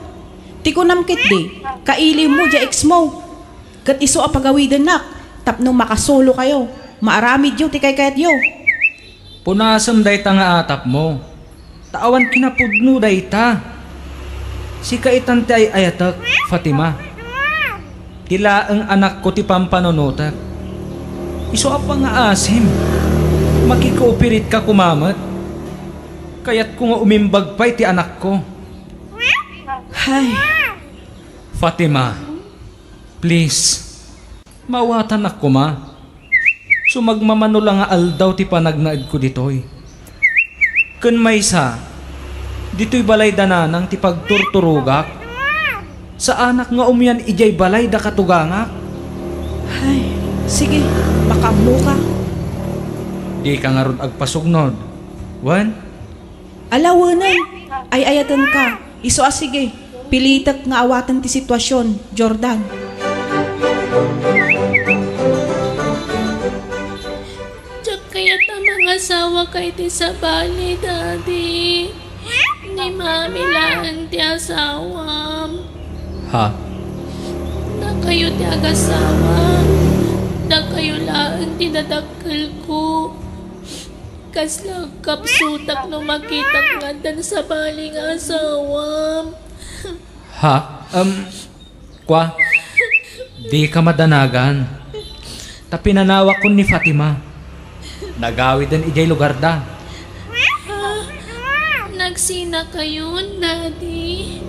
[SPEAKER 12] Ti kunamkit di, kaili mo di ex mo. Kat iso a pagawidan nak, tapno makasolo kayo. Maaramid yo ti kay kayat yo.
[SPEAKER 11] Punasam day ta nga atap mo. Taawan kinapudno day ta. Si kaitan ti ay ayatak, Fatima. Tila ang anak ko ti pampanonotak. Iso apa nga asim. Makikooperit ka kumamat. Kaya't ko nga umimbag pa'y ti anak ko.
[SPEAKER 12] Hay,
[SPEAKER 11] Fatima, please, mawatan ako ma. Sumagmamano lang nga aldaw ti panagnaid ko ditoy. Kun may sa, dito'y balay dananang ti pagturturugak. Sa anak nga umyan ijay balay da katugangak.
[SPEAKER 12] hay, sige, makamno ka.
[SPEAKER 11] Di ka nga ron agpasugnod. Wan?
[SPEAKER 12] Alawanan, ay ayatan ka. Iso sige, pilitak nga awatan ti sitwasyon, Jordan.
[SPEAKER 7] Diyak kaya ta mga asawa kay ti sa bali, Daddy. Ni Mami lang ti asawam.
[SPEAKER 11] Ha?
[SPEAKER 7] Na kayo ti agasawa. Na kayo lang ti dadakkel ko. Kaslang kapsutak no makita nga dan sa baling asawam.
[SPEAKER 11] Ha? Kwa? Di ka madanagan. Tapinanawa ko ni Fatima. Nagawid din ijay lugar da.
[SPEAKER 7] Nagsina kayon, Daddy.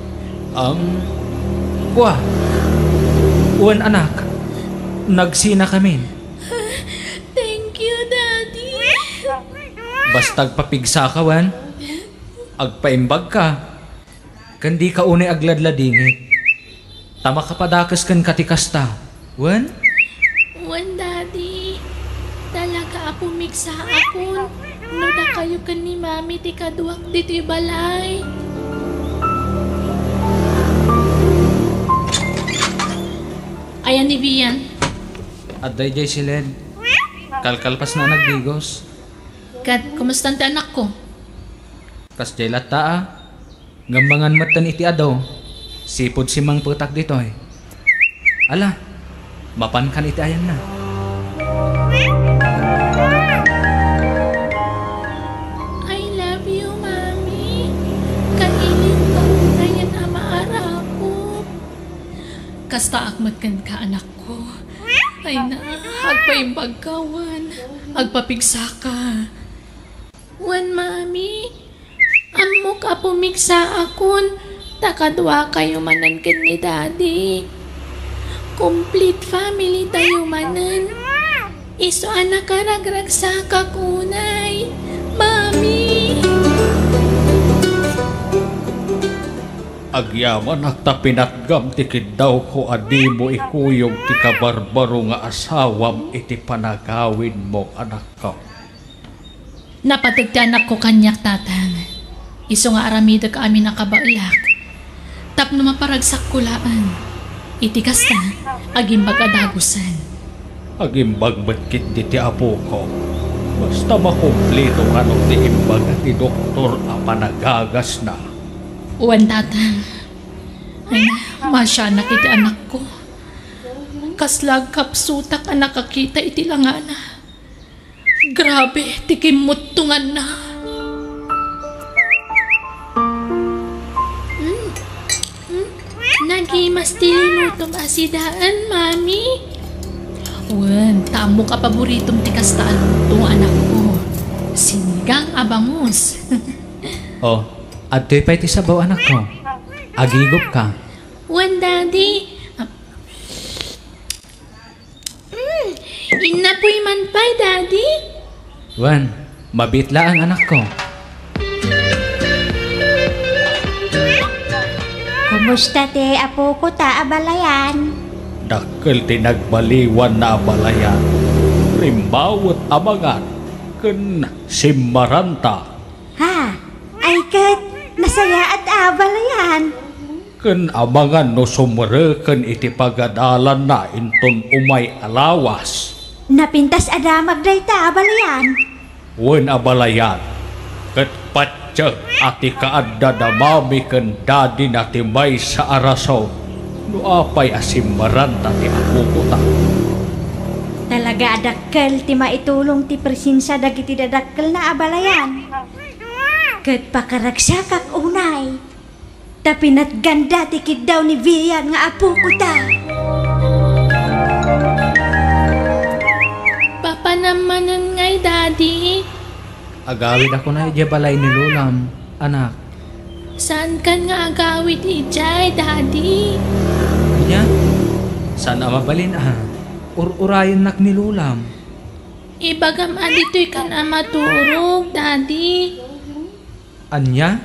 [SPEAKER 11] Kwa? Uwan anak. Nagsina kami.
[SPEAKER 7] Thank you, Daddy.
[SPEAKER 11] Bastag papigsa ka, Wan. Agpaimbag ka. Kandi ka unay agladladingit. Tama ka padakas kan katikasta. Wan?
[SPEAKER 7] Wan, Daddy. Talaga apumigsa akon. No da kayo kan ni Mami ti kaduak dito'y balay. Ayan ni Vian.
[SPEAKER 11] Aday jay silid. Kalkalpas na nagdigos.
[SPEAKER 7] Kat, kumusta ang anak ko?
[SPEAKER 11] Kas jay lata Ngambangan matan iti adaw. Sipod si Mang Putak dito eh. Ala, mapan kan iti ayan na.
[SPEAKER 7] I love you, Mami. Kailin ka kayan amaara ko. Kasta akmat kan ka, anak ko. Ay na, agpaimbag ka, Wan. Agpapigsa ka. Wan, Mami. Amo ka pumigsa akon. Takadwa kayo manan ken ni Daddy. Complete family tayo manan. Iso anak karagragsa ka kunay. Mami.
[SPEAKER 9] Agyaman akta pinatgam tikid daw ko adi mo ikuyog ti kabarbaro nga asawam iti panagawin mo anak ko.
[SPEAKER 1] Napatagtanak ko kanyak tatang. Iso nga aramida ka amin nakabaulak. Tapno maparagsak kulaan. Itikas na, agimbag adagusan.
[SPEAKER 9] Agimbag batkit di ti apo ko. Basta makumplito ka no ti imbag at ti doktor a panagagas na.
[SPEAKER 1] Uwan tatang. Ay na, masya na kiti anak ko. Kaslag kapsutak ang nakakita iti langana. Grabe, tikimuttungan na.
[SPEAKER 7] Nagimas tilinutom asidaan, Mami.
[SPEAKER 1] Uwan, tamo ka paboritom ti kastaan itong anak ko. Sinigang abangus.
[SPEAKER 11] Oh, adto'y pa iti sabaw anak ko. Agigop ka.
[SPEAKER 7] Wan, Daddy. Inapoy man pa, Daddy.
[SPEAKER 11] Wan, mabitla ang anak ko.
[SPEAKER 10] Kumusta te apo ko ta abalayan?
[SPEAKER 9] Dakkel tinagbaliwan na balayan. Rimbawat amangan. Ken simmaranta.
[SPEAKER 10] Ha? Ay kat, nasaya at abalayan.
[SPEAKER 9] Ken amangan no sumreken iti pagadalan na inton umay alawas.
[SPEAKER 10] Napintas adamag day ta abalayan.
[SPEAKER 9] Wen abalayan. Ket patsyag ati kaadda damami ken dadi na timay sa arasaw. No apay asimmaranta ti apo ko ta.
[SPEAKER 10] Talaga adakkel ti maitulong ti presensya dagiti dadakkel na abalayan. Ket pakaragsakak unay. Tapinat ganda ti kiddaw ni Vian nga apo ko ta.
[SPEAKER 7] Papa naman ngay, Daddy.
[SPEAKER 11] Agawid ako na ija balay ni Lulam, anak.
[SPEAKER 7] Saan ka nga agawid ijay, Daddy?
[SPEAKER 11] Nya, sana mabalin Urayan nak ni Lulam.
[SPEAKER 7] Ibagam adito'y ka na maturog, Daddy.
[SPEAKER 11] Anya?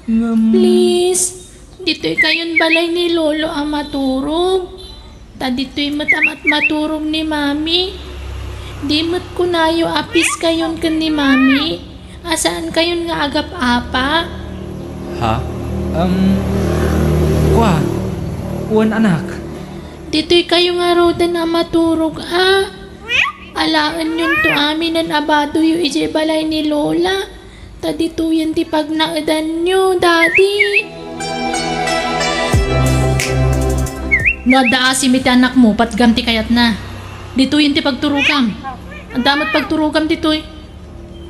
[SPEAKER 7] Please, dito'y kayon balay ni Lolo ang maturog. Ta dito'y matamat maturog ni Mami. Di mo't kunayo apis kayon kan ni Mami. Asaan kayon nga agap-apa?
[SPEAKER 11] Ha? Kuwan anak.
[SPEAKER 7] Dito'y kayo nga rodan na maturog, Alaan yun to amin ang abado yu ije balay ni Lola. Ta dito yan ti pagnaadan nyo, Daddy. Nadaa si miti anak mo, patgam ti kayat na. Dito yan ti pagturugam. Ang damat pagturugam dito'y.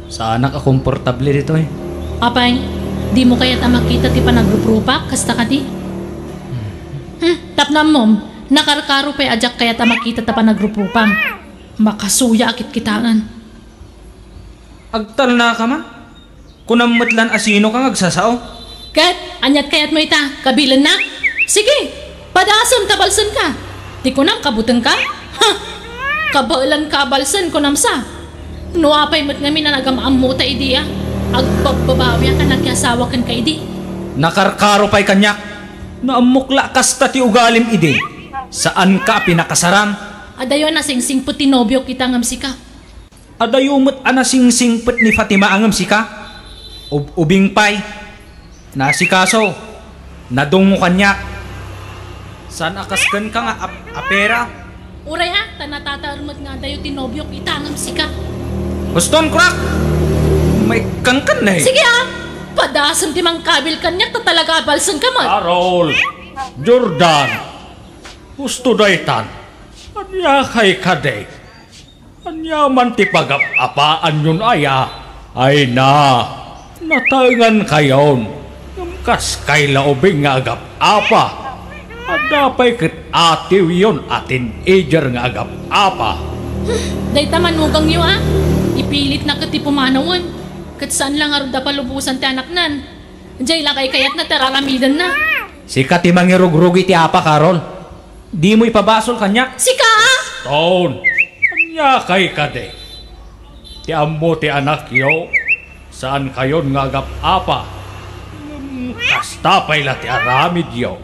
[SPEAKER 11] Sa anak komportable dito'y.
[SPEAKER 7] Apay, di mo kayat makita ti panagrupropak, kasta ka di? Tapnam mom. Nakarkaro pa'y ajak kaya ta makita ta pa nagrupupang. Makasuya akit kitaan.
[SPEAKER 11] Agtal na ka man? Kunam matlan asino kang agsasao?
[SPEAKER 7] Kat, anyat kayat mo ita, kabilan na? Sige, padasam tabalsan ka. Di kunam kabutan ka? Ha! Kabailan kabalsan kunam sa. Nuapay mo't ngamin na nagamaam mo ta idiya. Agpagbabawi ka nagyasawa kan ka idi.
[SPEAKER 11] Nakarkaro pa'y kanyak. Naamukla kasta ti ugalim idi. Saan ka pinakasaram?
[SPEAKER 7] Adayo na singsing puti nobyo kita ngam sika.
[SPEAKER 11] Adayo mo't ana singsing put ni Fatima angam sika. Ubing pay. Nasikaso. Nadungo kanyak. Saan akaskan ka nga apera?
[SPEAKER 7] Uray tanatatarmat nga dayo ti nobyo kita ngam sika.
[SPEAKER 11] Huston crack! May kangkan na eh.
[SPEAKER 7] Sige padasam ti mang kabil kanyak ta talaga balsan ka man.
[SPEAKER 9] Carol! Jordan! Gusto daytan, anya kay kadek. Anya man ti pag-apaan yun ay natangan kayon. Kas kay laubing nga agap-apa. Adapay ket atiw yun atin ejer nga agap-apa.
[SPEAKER 7] Dayta manugang yu Ipilit na ket ti pumanawan. Ket saan lang arda palubusan ti anak nan. Jay lakay kayat na tararamidan na.
[SPEAKER 11] Sika ti mangirugrugi ti apa, Carol. Di mo ipabasol kanya?
[SPEAKER 7] Sika!
[SPEAKER 9] Taon, anya kay kade. Ti ammo ti anak yo, saan kayon nga agap-apa? Kasta pa'y ti aramid yo.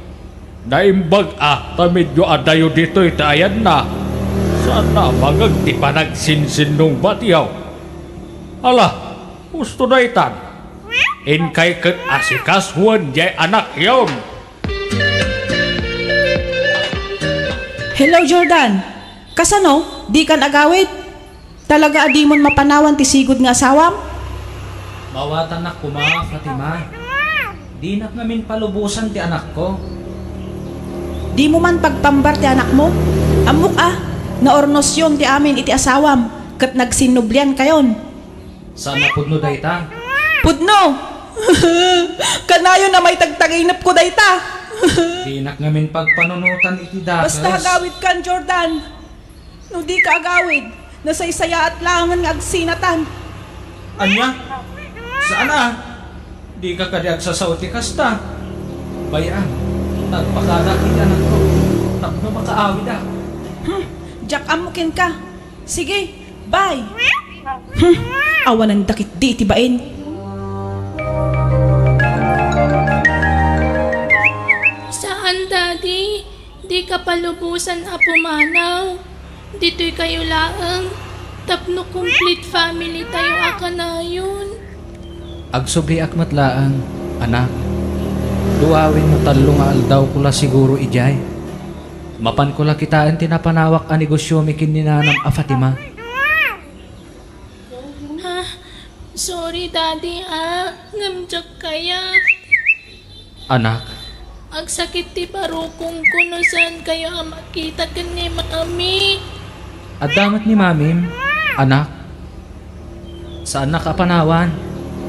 [SPEAKER 9] Naimbag tamid yo adayo dito itayan na. Sana magag ti panagsinsin nung batiyaw. Ala, gusto na itan. In kay ket asikaswan jay anak yon.
[SPEAKER 12] Hello, Jordan. Kasano? Di kan agawid? Talaga adimon mapanawan ti sigud nga asawam?
[SPEAKER 11] Mawatan na kuma, Fatima. Di nak namin palubusan ti anak ko.
[SPEAKER 12] Di mo man pagpambar ti anak mo? Amok naornosyon ti amin iti asawam, kat nagsinublian kayon.
[SPEAKER 11] Sana pudno dayta?
[SPEAKER 12] Pudno! Kanayon na may tagtaginap ko dayta.
[SPEAKER 11] Di nak ngamin pagpanunutan iti dakas.
[SPEAKER 12] Basta agawid kan, Jordan. No di ka agawid, nasaysaya at langan nga agsinatan.
[SPEAKER 11] Anya? Saan Di ka kadi agsasaw ti kasta. Bayaan, tagpakada iti anak ko. Tapno makaawid
[SPEAKER 12] Jack amukin ka. Sige, bye. Awan ang dakit di tibain.
[SPEAKER 7] Saan, Daddy? Di ka palubusan pumanaw. Dito'y kayo laang. Tapno complete family tayo na yun.
[SPEAKER 11] Agsubli akmatlaang, anak. Duawin mo talo nga aldaw kula siguro ijay. Mapan ko la kitaan tinapanawak a negosyo mikin ni Nanam Fatima.
[SPEAKER 7] Sorry, Daddy, ngamjak kayat.
[SPEAKER 11] Anak.
[SPEAKER 7] Agsakit ti parukong ko no saan kayo makita kan ni Mami.
[SPEAKER 11] At damat ni mamim, anak. Saan nakapanawan?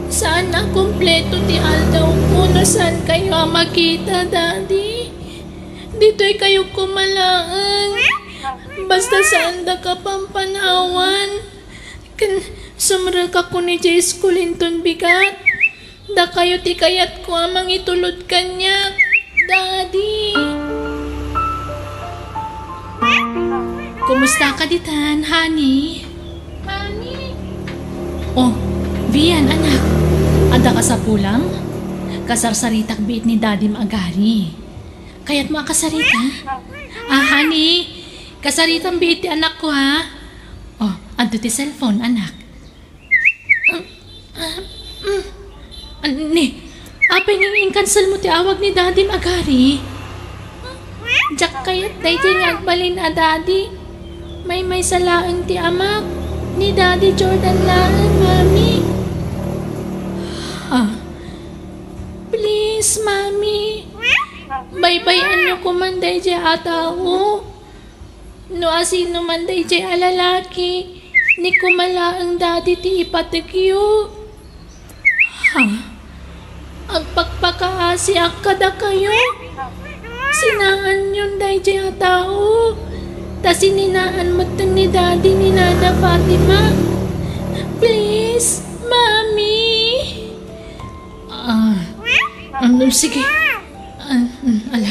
[SPEAKER 7] Saan na kumpleto ti aldaw ko na saan kayo makita, Daddy? Dito'y kayo kumalaan. Basta saan da ka pampanawan. Sumra ka ko ni Jace Kulinton bigat. Da kayo ti kayat ko amang itulod kanya, Daddy. Kumusta ka ditan, honey? Honey? Oh, Vian, anak. Ada ka sa pulang? Kasarsaritak biit ni Daddy Magari. Kaya't mo kasarita? Honey, kasaritang biit ti anak ko, ha? Oh, ando ti cellphone, anak. Apay nang cancel mo ti awag ni Daddy Magari? Diyak kayat day ti ngagbalin a Daddy. May salaang ti amak ni Daddy Jordan laan, Mami. Please, Mami. Baybayan niyo ko man day di atao. No asino man day di alalaki. Ni kumalaang Daddy ti ipatigyo. Agpagpakaasi akada kayo. Sinaan yun day di atao. Ta sininaan mo ni Daddy ni Nada Fatima. Please, Mami. Sige. Ala.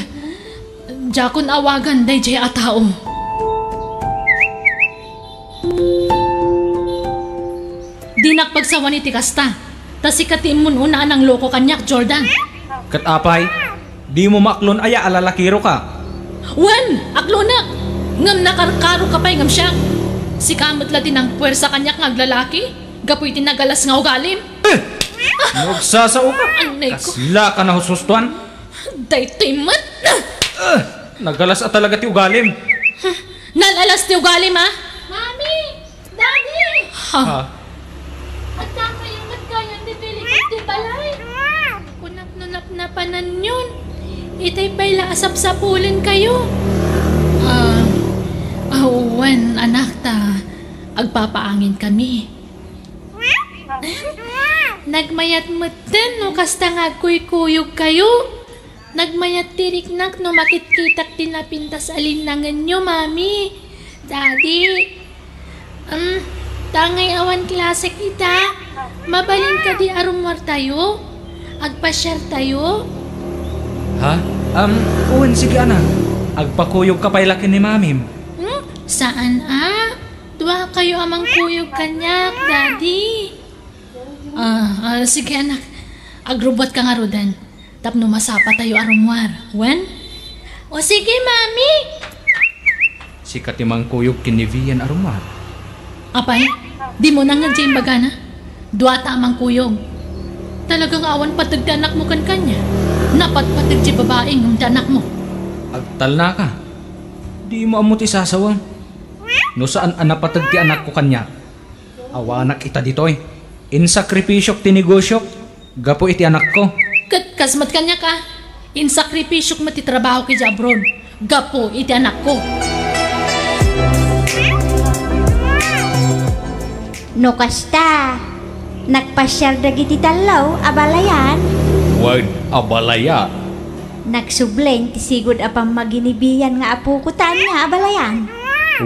[SPEAKER 7] Jakon awagan day jay atao. Di nakpagsawa ni Tikasta. Ta sikatin mo una anang loko kanyak, Jordan.
[SPEAKER 11] Katapay, di mo maklon aya alalakiro ka.
[SPEAKER 7] Wan! Aklonak! Ngam nakarkaro ka pa'y ngam siya. Si kamot latin ang puwersa kanyak ngaglalaki. Gapoy tinagalas nga ugalim.
[SPEAKER 11] Nagsasao ka. Kasla ka na husustuan.
[SPEAKER 7] Daytoy mat.
[SPEAKER 11] Nagalas at talaga ti ugalim.
[SPEAKER 7] Nalalas ti ugalim, ha? Mami! Daddy! At kayo matkayan di pilikot di balay. Kunap na panan yun. Itay pa'y laasap sa pulin kayo. Wan, anak ta. Agpapaangin kami. Nagmayat mutin no kasta nga kuy-kuyog kayo. Nagmayat tiriknak no makitkitak tinapintas alinangan nyo, Mami. Daddy. Tangay awan klase kita. Mabalin ka di arumwar tayo. Agpasyar tayo.
[SPEAKER 11] Ha? Uwan, sige anak. Agpakuyog ka pa'y laki ni mamim.
[SPEAKER 7] Saan Dua kayo amang kuyog kanyak, Daddy. Sige anak. Agrobot ka nga rodan. Tapno masapa tayo arumwar. Wen? O sige, Mami.
[SPEAKER 11] Si katimang kuyog kinivian arumwar.
[SPEAKER 7] Apay, di mo nang nagjayin bagana. Dua tamang kuyog. Talagang awan patag anak mo kan kanya. Napatpatag di babaeng ng anak mo.
[SPEAKER 11] Agtal na ka. Di mo amot isasawang. No saan anapatag ti anak ko kanya. Awanak ita ditoy. Insakripisyok ti negosyok. Gapo iti anak ko.
[SPEAKER 7] Kasmat kanya ka. Insakripisyok mati trabaho ki Jabron. Gapo iti anak ko.
[SPEAKER 10] No kasta. Nagpasyar dagiti talaw abalayan.
[SPEAKER 9] Wan abalayan.
[SPEAKER 10] Nagsubleng ti sigud apang maginibiyan nga apo ko tanya abalayan.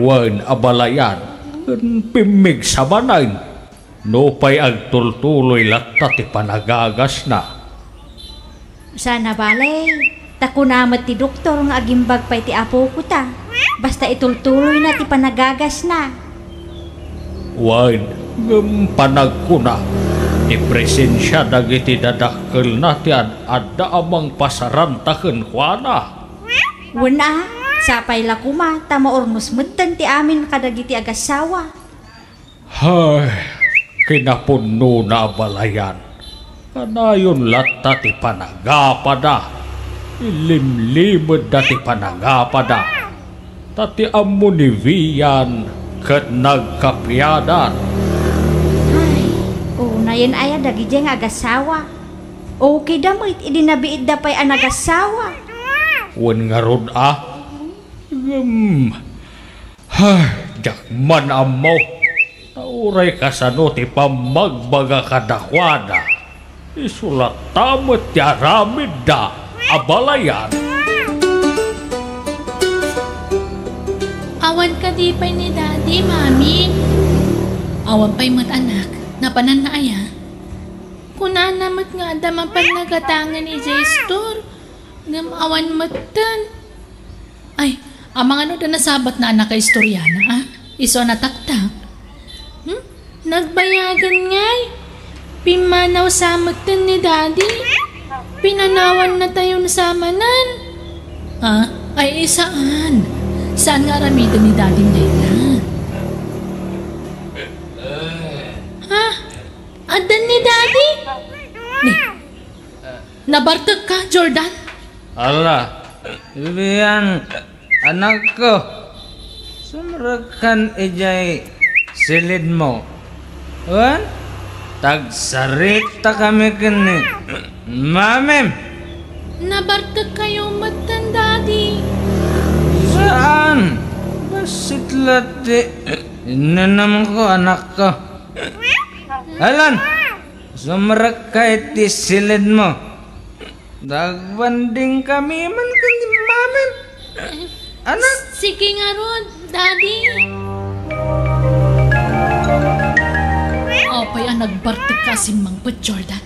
[SPEAKER 9] Wan abalayan. Pimig sa banayn. No pa'y agtultuloy latta ti panagagas na.
[SPEAKER 10] Sana balay. Takunamat ti doktor nga agimbag pa'y ti apo ko ta. Basta itultuloy na ti panagagas na.
[SPEAKER 9] Wan panagkuna. Ti presensya dagiti dadakkel na ti adda amang pasarantaken kuana.
[SPEAKER 10] Wala. Sapay lakuma, tamaornos mutan ti amin kadagiti agasawa.
[SPEAKER 9] Hay, kinapuno na balayan. Kanayon latta ti panagapada. Ilimlimod da ti panagapada. Tati amunivian ket nagkapyadan.
[SPEAKER 10] Ay, unayan aya dagiti nga agasawa. Okay damit, idinabiid da pa'y anagasawa.
[SPEAKER 9] Wen nga rod Jakman amo, nauray ka sa no ti pamagbaga kadakwada. Isulat tamat ti aramid da, abalayan.
[SPEAKER 7] Awan ka di pa'y ni Daddy, Mami. Awan pa'y mat anak, napanan na aya. Kunanamat nga adamang pag nagatangan ni J-Store. Ngam awan matan. Ay, ang mga ano na nasabat na anak ka istoryana, ha? Iso nataktak. Nagbayagan ngay. Pimanaw sa matan ni Daddy. Pinanawan na tayo sa manan. Ha? Ay, isaan? Saan nga ramidan ni Daddy Layla? Ha? Adan ni Daddy? Ni, nabartag ka, Jordan?
[SPEAKER 11] Ala, ibiyan, anak ko. Sumrakan ijay silid mo. Wan? Tagsarita kami kini. Mamem!
[SPEAKER 7] Nabartag kayo matan, Daddy.
[SPEAKER 11] Saan? Basit lati. Inanam ko, anak ko. Alan! Sumrak ka iti silid mo. Dagbanding kami man kani Mamem. Anak!
[SPEAKER 7] Sige nga ron, Daddy. Apay ang nagbartag ka si Mang Jordan.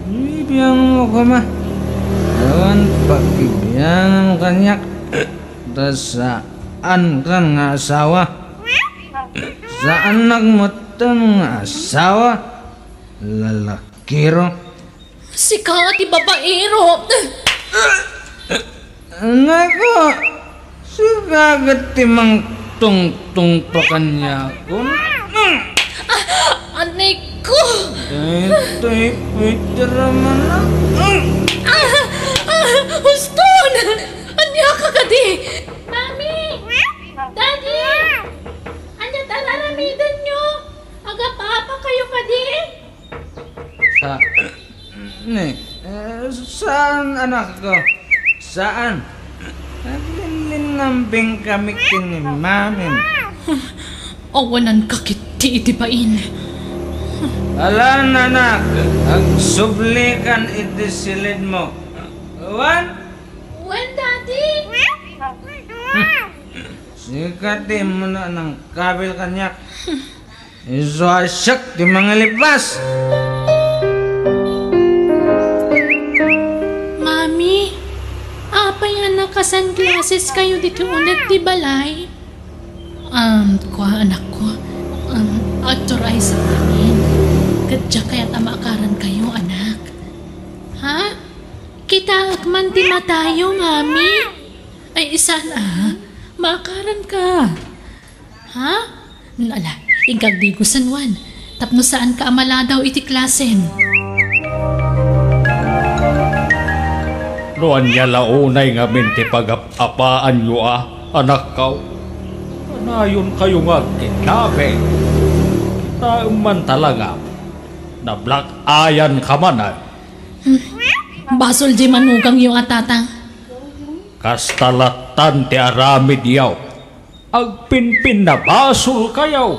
[SPEAKER 11] Ibiyang mo ko ma. Awan pagibiyang kanyak. Saan kan nga asawa? Saan nagmutan nga asawa? Lalakiro?
[SPEAKER 7] Si Kati babaero.
[SPEAKER 11] Nako, sugagat timang tungtung pa kanya ko.
[SPEAKER 7] Anay ko.
[SPEAKER 11] Ito'y pwede man na.
[SPEAKER 7] Huston! Anya ka kadi? Mami! Daddy! Anya talaramidan nyo? Aga-papa kayo kadi?
[SPEAKER 11] Saan anak ko? Saan? Naglinlinambing kami kini Mamem.
[SPEAKER 7] Awanan ka kiti itibain.
[SPEAKER 11] Alan anak, agsublikan iti silid mo. Wan?
[SPEAKER 7] When, Daddy?
[SPEAKER 11] Sikatin mo na ng kabil kanyak. Iso asyak di mga libas.
[SPEAKER 7] Mami, apay anak ka sunglasses kayo dito ulit di balay? Anak ko, authorize namin. Kadya kaya tamakaran kayo, anak. Ha? Kita agman di matayo, Mami. Ay, isa na. Makaran ka. Ha? Nala, igagdigo sanwan. Tapno saan ka amala daw iti klasen.
[SPEAKER 9] Noan niya launay nga minti pag-apaan nyo anak kaw. Panayon kayo nga kinabe. Tauman talaga. Na black ayan ka man
[SPEAKER 7] Basol di manugang yung atatang.
[SPEAKER 9] Kastalatan ti aramid yaw. Agpinpin na basol kayaw.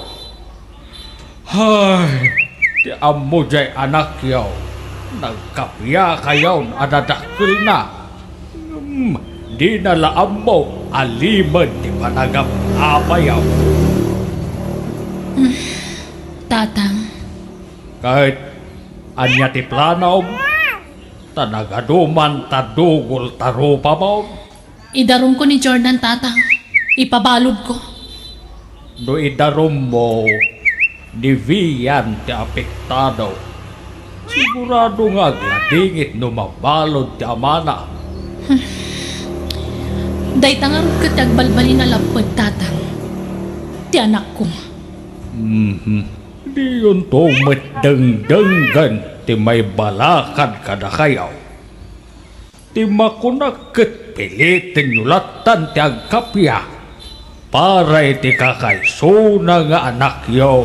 [SPEAKER 9] Hay, ti amo jay anak yaw. Nagkapya kayaw adadakil na. Di na laam mo alimad ti panagap apayaw.
[SPEAKER 7] Tatang.
[SPEAKER 9] Kahit anya ti planaw, tanagaduman tadugol tarupa mo.
[SPEAKER 7] Idarum ko ni Jordan, tatang. Ipabalod ko.
[SPEAKER 9] Do idarum mo, diviyan ti apektado. Sigurado nga gladingit no mabalod ti amana.
[SPEAKER 7] Day tangang katagbalbalin na lapad, tatang. Ti anak ko.
[SPEAKER 9] Di yun to matdengdenggan ti may balakad kada kayaw. Ti makunakit pilitin yulatan ti agkapya para iti kakaysuna nga anak yaw.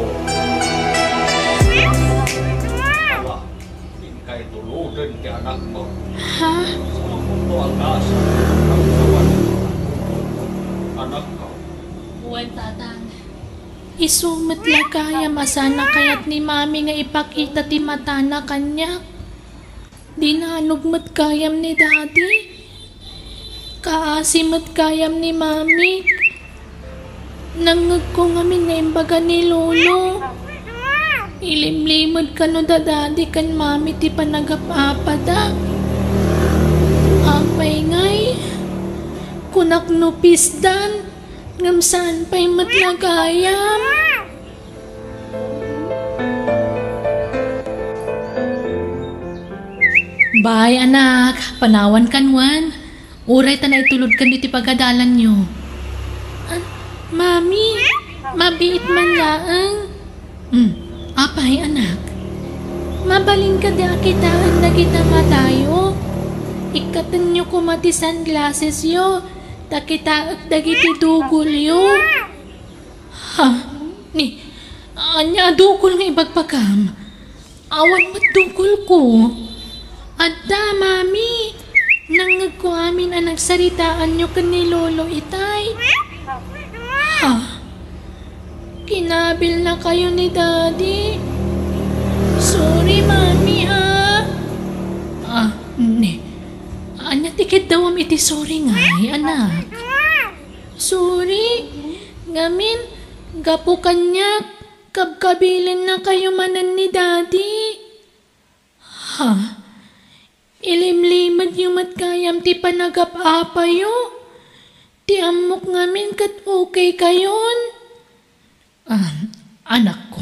[SPEAKER 9] Kay tuludan ti anak mo.
[SPEAKER 7] Ha?
[SPEAKER 9] Sa mundo ang asa ang kawan anak ko.
[SPEAKER 1] Wan tatang. Isumat la kaya masana kayat ni mami nga ipakita ti mata na kanya. Di nanugmat kayam ni daddy. Kaasimat kayam ni mami. Nangag ko nga minembaga ni lolo. Ilimlimod ka no da daddy kan mami ti panagapapada. Apay ngay. Kunak no pisdan. Ngamsaan pa'y matlagayam. Bay, anak. Panawan kanwan. Uray ta na itulod kan diti pagadalan nyo. Mami, mabiit man laang. Apay, anak. Mabaling ka di akitaan na kita nga tayo. Ikatan nyo kumati sunglasses yo. Takita at dagiti dugol yo. Ha? Ni, anya dugol nga ibagpagam. Awan matdugol ko. Adda, mami. Nangag ko amin ang nagsaritaan nyo kan ni lolo itay. Ha? Kinabil na kayo ni daddy. Sorry, mami, ha? Ni. Anya tikit daw am iti sorry ngay, anak. Sorry. Ngamin, gapo kanyak, kabkabilin na kayo manan ni daddy. Ha? Ilimlimad yung matkayam ti panagap-apa yo. Ti amok ngamin kat okay kayon. Anak ko,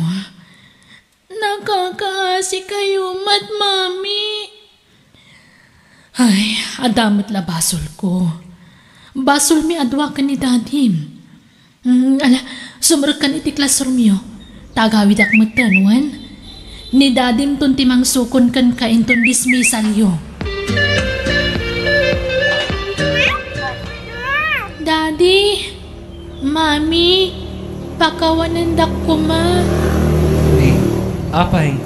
[SPEAKER 1] nakakaasi kayo mat, mami. Ay, adamot la basol ko. Basol mi adwa ka ni dadim. Sumurag kan iti classroom yo. Tagawid ak magtanwan. Ni dadim ton timang sukon kan kainton dismissal yo. Daddy, mami, pakawanandak ko ma.
[SPEAKER 11] Apay,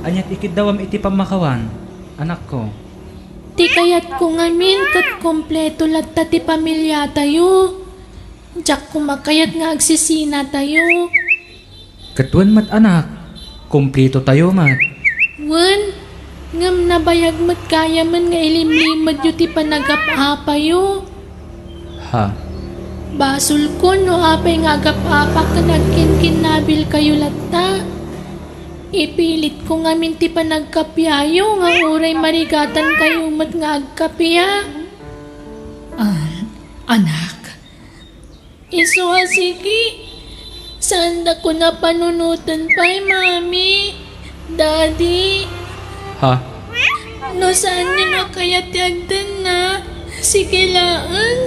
[SPEAKER 11] anyat ikid dawam iti pamakawan, anak ko.
[SPEAKER 1] Ti kayat ko ngamin kat kompleto latta ti pamilya tayo. Diyak kumakayat nga agsisina tayo.
[SPEAKER 11] Katuan mat anak, kompleto tayo mat.
[SPEAKER 1] Wan, ngam nabayag mat kaya man nga ilimlimad yu ti panagap-apa yu.
[SPEAKER 11] Ha?
[SPEAKER 1] Basol ko no apay nga agap-apa ka nagkin-kinabil kayo latta. Ipilit ko nga minti pa nagkapyayo nga uray marigatan kayo mat nga agkapya. Anak, iso sige, saan na ko na panunutan pa'y mami, daddy?
[SPEAKER 11] Ha?
[SPEAKER 1] No saan nyo na kaya tiagdan na? Sige laan,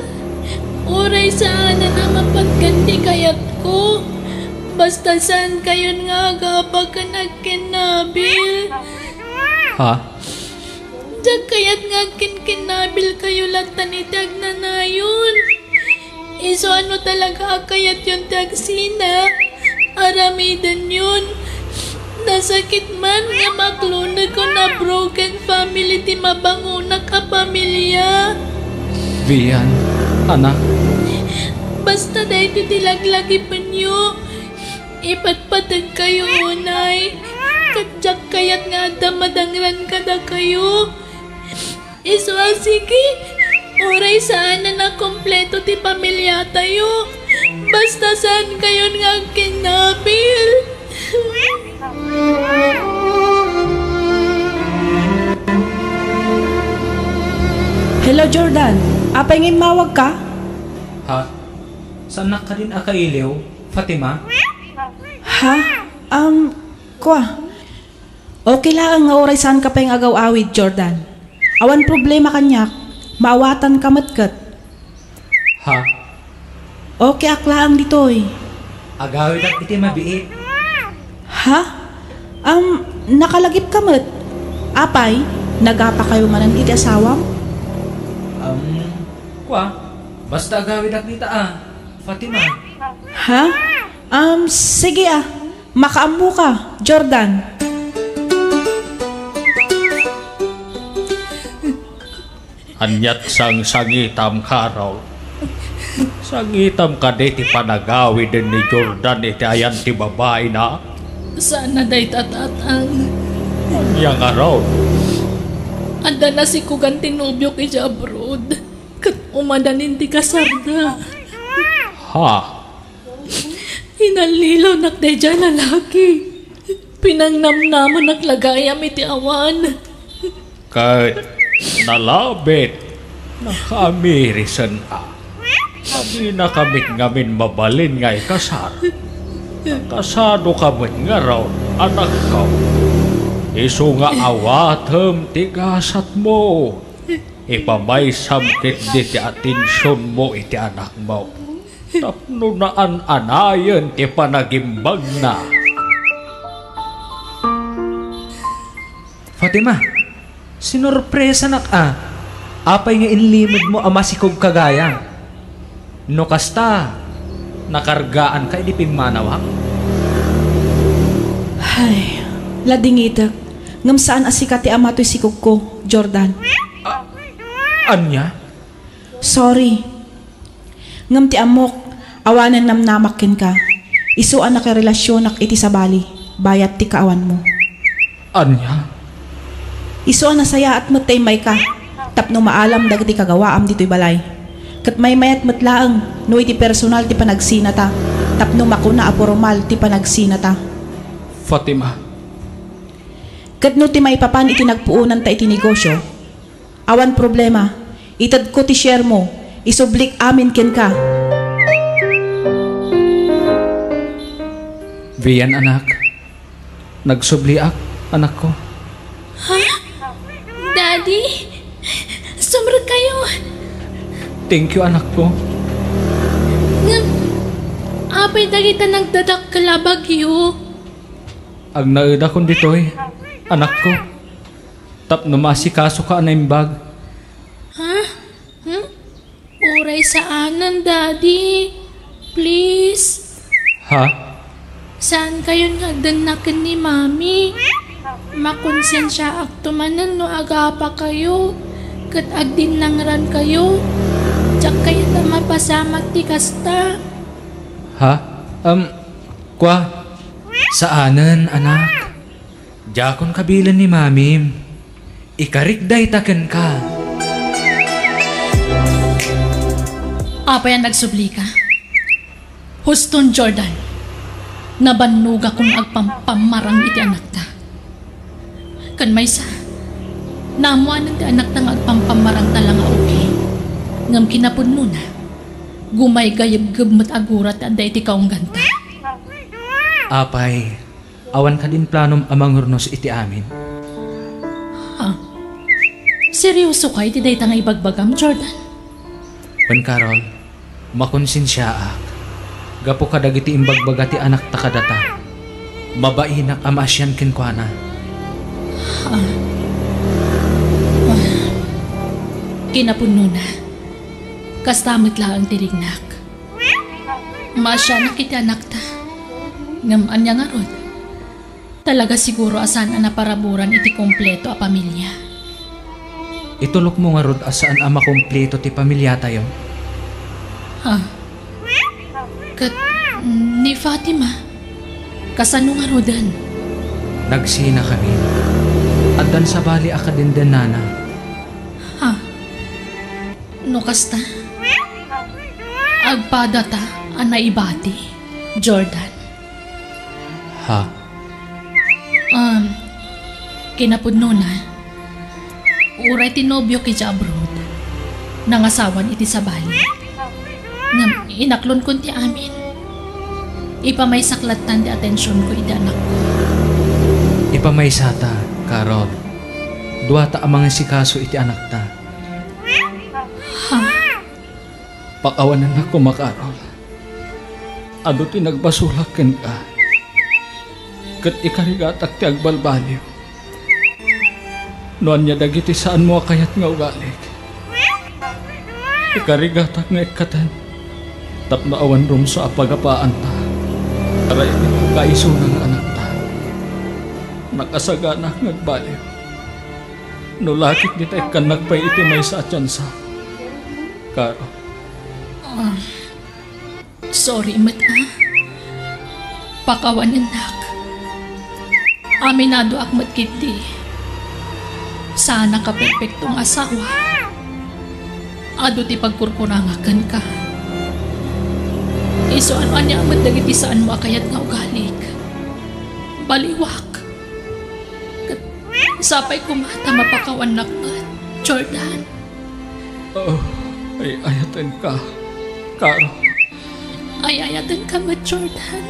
[SPEAKER 1] uray saan na mapagganti kayat ko. Basta saan kayon nga agapag ka nagkinabil.
[SPEAKER 11] Ha?
[SPEAKER 1] Diyak kaya't nga kinabil kayo latan itag na na yun. Iso ano talaga kayat yun tagsina. Aramidan yun. Nasakit man nga maklunod ko na broken family ti mabanguna ka pamilya.
[SPEAKER 11] Vian, anak.
[SPEAKER 1] Basta dahil tilaglagi pa nyo. Ipatpatag kayo, unay. Kadyak kayat nga damadangran kada kayo. Iso sige, oray saan na kompleto ti pamilya tayo. Basta saan kayo nga kinabil.
[SPEAKER 12] Hello, Jordan. Apay ngay mawag ka?
[SPEAKER 11] Ha? Saan na ka rin akailiw, Fatima?
[SPEAKER 12] Ha? Kwa? Okay lang nga oray saan ka pa yung agaw-awid, Jordan. Awan problema kanyak. Maawatan ka matkat.
[SPEAKER 11] Ha?
[SPEAKER 12] Okay aklaan ditoy.
[SPEAKER 11] Agawid at iti mabiit.
[SPEAKER 12] Ha? Nakalagip ka mat. Apay, nagapa kayo manan iti asawam?
[SPEAKER 11] Kwa? Basta agawid at nita Fatima.
[SPEAKER 12] Ha? Sige makaamu ka, Jordan.
[SPEAKER 9] Anyat sang sangitam karaw. Sangitam ka di ti panagawi din ni Jordan iti ayan ti babae na.
[SPEAKER 1] Sana day tatatang.
[SPEAKER 9] Yang araw.
[SPEAKER 1] Anda na si kugan tinubyo kay abroad. Kat umadanin ti kasarda.
[SPEAKER 9] Ha?
[SPEAKER 1] Inalilaw nak day dyan lalaki. Pinangnamnaman naglagayam iti awan.
[SPEAKER 9] Kahit nalabit, nakamirisan ka. Sabi na kamit ngamin mabalin nga'y kasar. Kasado kamit nga raw, anak ko. Isu nga awatem tigasat mo. Ipamay samkit di ti atensyon mo iti anak mo. Tapno na anayan ti panagimbag na.
[SPEAKER 11] Fatima, sinurpresa nak apay nga inlimod mo ama si kog kagayang. No kasta, nakargaan ka di pingmanawak.
[SPEAKER 12] Ay, ladingitak. Ngam saan asikati ama to'y sikog ko, Jordan?
[SPEAKER 11] Anya?
[SPEAKER 12] Sorry. Ngam ti amok, awanan namnamakin ka. Isuan na ka relasyon nak iti sabali, bayat ti kaawan mo.
[SPEAKER 11] Anya?
[SPEAKER 12] Isuan na saya at matay may ka. Tapno maalam dagiti kagawaam dito'y balay. Kat may mayat matlaang, no iti personal ti panagsinata. Tapno makuna aporomal ti panagsinata.
[SPEAKER 11] Fatima.
[SPEAKER 12] Kat no ti may papan iti nagpuunan ta iti negosyo. Awan problema, itad ko ti share mo, isublik amin ken ka.
[SPEAKER 11] Vian anak, nagsubliak anak ko.
[SPEAKER 7] Ha? Daddy? Sumrag kayo.
[SPEAKER 11] Thank you anak ko.
[SPEAKER 7] Apay dagita nagdadak kalabagyo.
[SPEAKER 11] Ag naida kon ditoy, anak ko. Tapno masikaso ka anaimbag.
[SPEAKER 7] Ha? Uray saanan, Daddy. Please.
[SPEAKER 11] Ha?
[SPEAKER 7] Saan kayo nagdanakan ni Mami? Makonsensya aktumanan no agapa kayo. Kat agdin langran kayo. Tsak kayo na mapasamat ti kasta.
[SPEAKER 11] Ha? Kwa? Saanan, anak? Jakon kabilan ni Mami. Ikarikday taken ka.
[SPEAKER 1] Apa yan nagsubli ka? Huston Jordan, nabanuga kong agpampamarang iti anak ta. Kan may sa, namuanan ti anak ta nga agpampamarang talang okay. Ngam kinapod muna, gumay gayab-gab mat agurat at da iti kaong ganta.
[SPEAKER 11] Apay, awan ka din planom amang hurnos iti amin.
[SPEAKER 1] Ha? Seryoso ka iti day tanga ibagbagam, Jordan?
[SPEAKER 11] Wen Carol, makonsensyaak. Gapo ka dagiti imbagbaga ti anak ta kadata. Mabainak amasyan kenkwana.
[SPEAKER 1] Kinapuno na. Kastamit lang tirignak. Masya na kiti anak ta. Ngam anya nga rod. Talaga siguro asan ang naparaburan iti kompleto a pamilya.
[SPEAKER 11] Itulok mo nga rod asaan ang makompleto ti pamilya tayo.
[SPEAKER 1] Ha? Kat ni Fatima. Kasano nga rodan?
[SPEAKER 11] Nagsina kami. At dan sa bali akadindan nana.
[SPEAKER 1] Ha? No kasta? Agpada ta ang naibati, Jordan.
[SPEAKER 11] Ha?
[SPEAKER 1] Kinapudno na. Uray tinobyo kay abroad. Nangasawan iti sa bali. Ngam inaklon kun ti amin. Ipamay saklatan ti atensyon ko iti anak ko.
[SPEAKER 11] Ipamay sata, Carol. Duwata ang mga sikaso iti anak ta.
[SPEAKER 1] Ha?
[SPEAKER 11] Pakawanan ako makarol. Ado ti nagbasulaken ka. Kat ikarigatak ti agbalbaliw. Noan niya dagiti saan mo kayat nga ugalik. Ikarigatak nga ikatan. Tapno awan rum sa apagapaan ta. Para kaiso ng anak ta. Nakasaga na ngagbaliw. No lakit nita ikan nagpay iti may sa atyansa. Karo.
[SPEAKER 1] Sorry, mata. Pakawan anak. Aminado akmat kiti. Sana ka perpektong asawa. Ado ti pagkurkurangakan ka. Iso ano anya amat dagiti saan mo akayat nga ugalik. Baliwak. Sapay kumata mapakawan nakmat, Jordan.
[SPEAKER 9] Ay ayatan ka, Karo.
[SPEAKER 1] Ay ayatan ka mat, Jordan.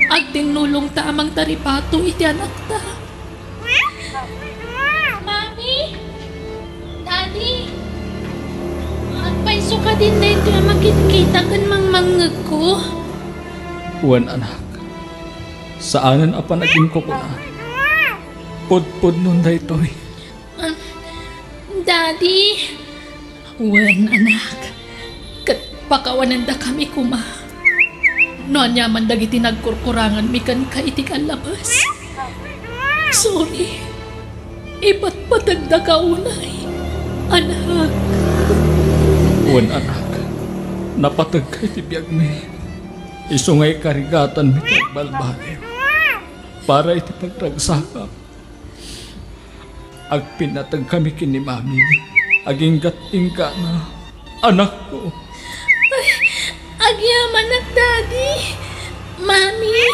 [SPEAKER 1] Agting nulong tamang taripato iti anak ta.
[SPEAKER 7] Mami! Daddy! Agpaiso ka din na ito yung makikita kan mangmangag ko.
[SPEAKER 9] Uwan anak, saanan apa naging ko na? Pudpud nun da ito'y.
[SPEAKER 7] Daddy!
[SPEAKER 1] Wen, anak. Kat pakawanan da kami kuma. Noon yaman dagiti nagkurkurangan mikan ka itikan labas. Sorry. Iba't patag da kaunay. Anak.
[SPEAKER 9] Uwan anak, napatag ka itibiyag mi. Isungay karigatan mi kagbalbayo. Para iti pagragsakap. Agpinatag kami kini mami. Aginggating ka na anak ko.
[SPEAKER 7] Agyaman at Daddy! Mami!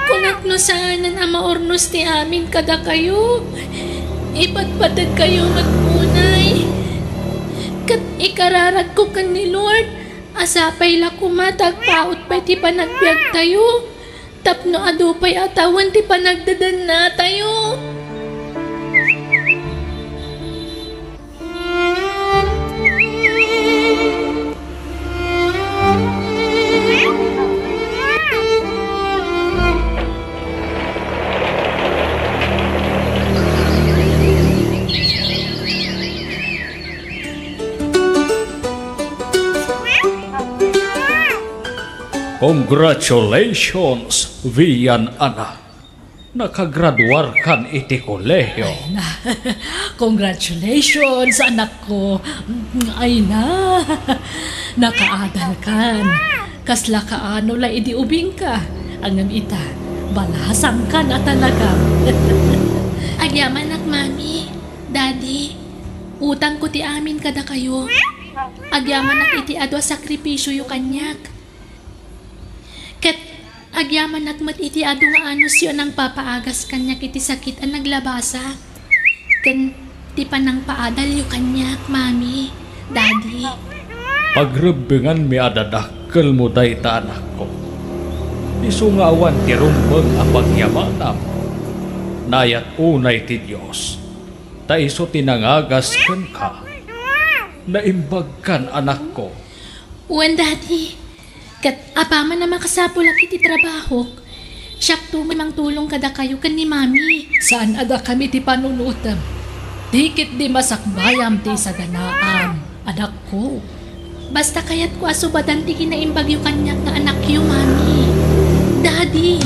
[SPEAKER 7] Kung no saanan ang maornos ti amin kada kayo, ipatpatag kayo magpunay. Kat ikararag ko kan ni Lord, asapay la kumatag paut pa ti panagbiag tayo. Tapno adupay atawan ti panagdadan na tayo.
[SPEAKER 9] Congratulations, Vian Ana. Nakagraduar kan iti kolehiyo.
[SPEAKER 1] Congratulations, anak ko. Ay na. Nakaadal kan. Kasla kaano la idi ubing ka. Angam ita, balasang ka na talaga.
[SPEAKER 7] Agyaman at Mami, Daddy, utang ko ti amin kada kayo. Agyaman at iti adwa sakripisyo yu kanyak. Ket agyaman at mat iti adu nga anos yun ang papaagas kanyak iti sakit ang naglabasa. Ken ti panang paadal yu kanyak, Mami, Daddy.
[SPEAKER 9] Pagrebengan mi adadakkel mo day ta anak ko. Isungawan ti rumbeng apagyamanam. Nayat unay ti Diyos. Ta iso tinangagas ken ka. Naimbag kan anak ko.
[SPEAKER 7] Uwan, Daddy. Kat apaman na makasapol ak iti trabaho. Siyak tumimang tulong kada kayo kan ni Mami.
[SPEAKER 1] Saan ada kami ti panunutam? Dikit di masakbayam ti saganaan, anak ko.
[SPEAKER 7] Basta kayat ko asubadan ti kinaimbag yu kanyak nga anak yu, Mami. Daddy.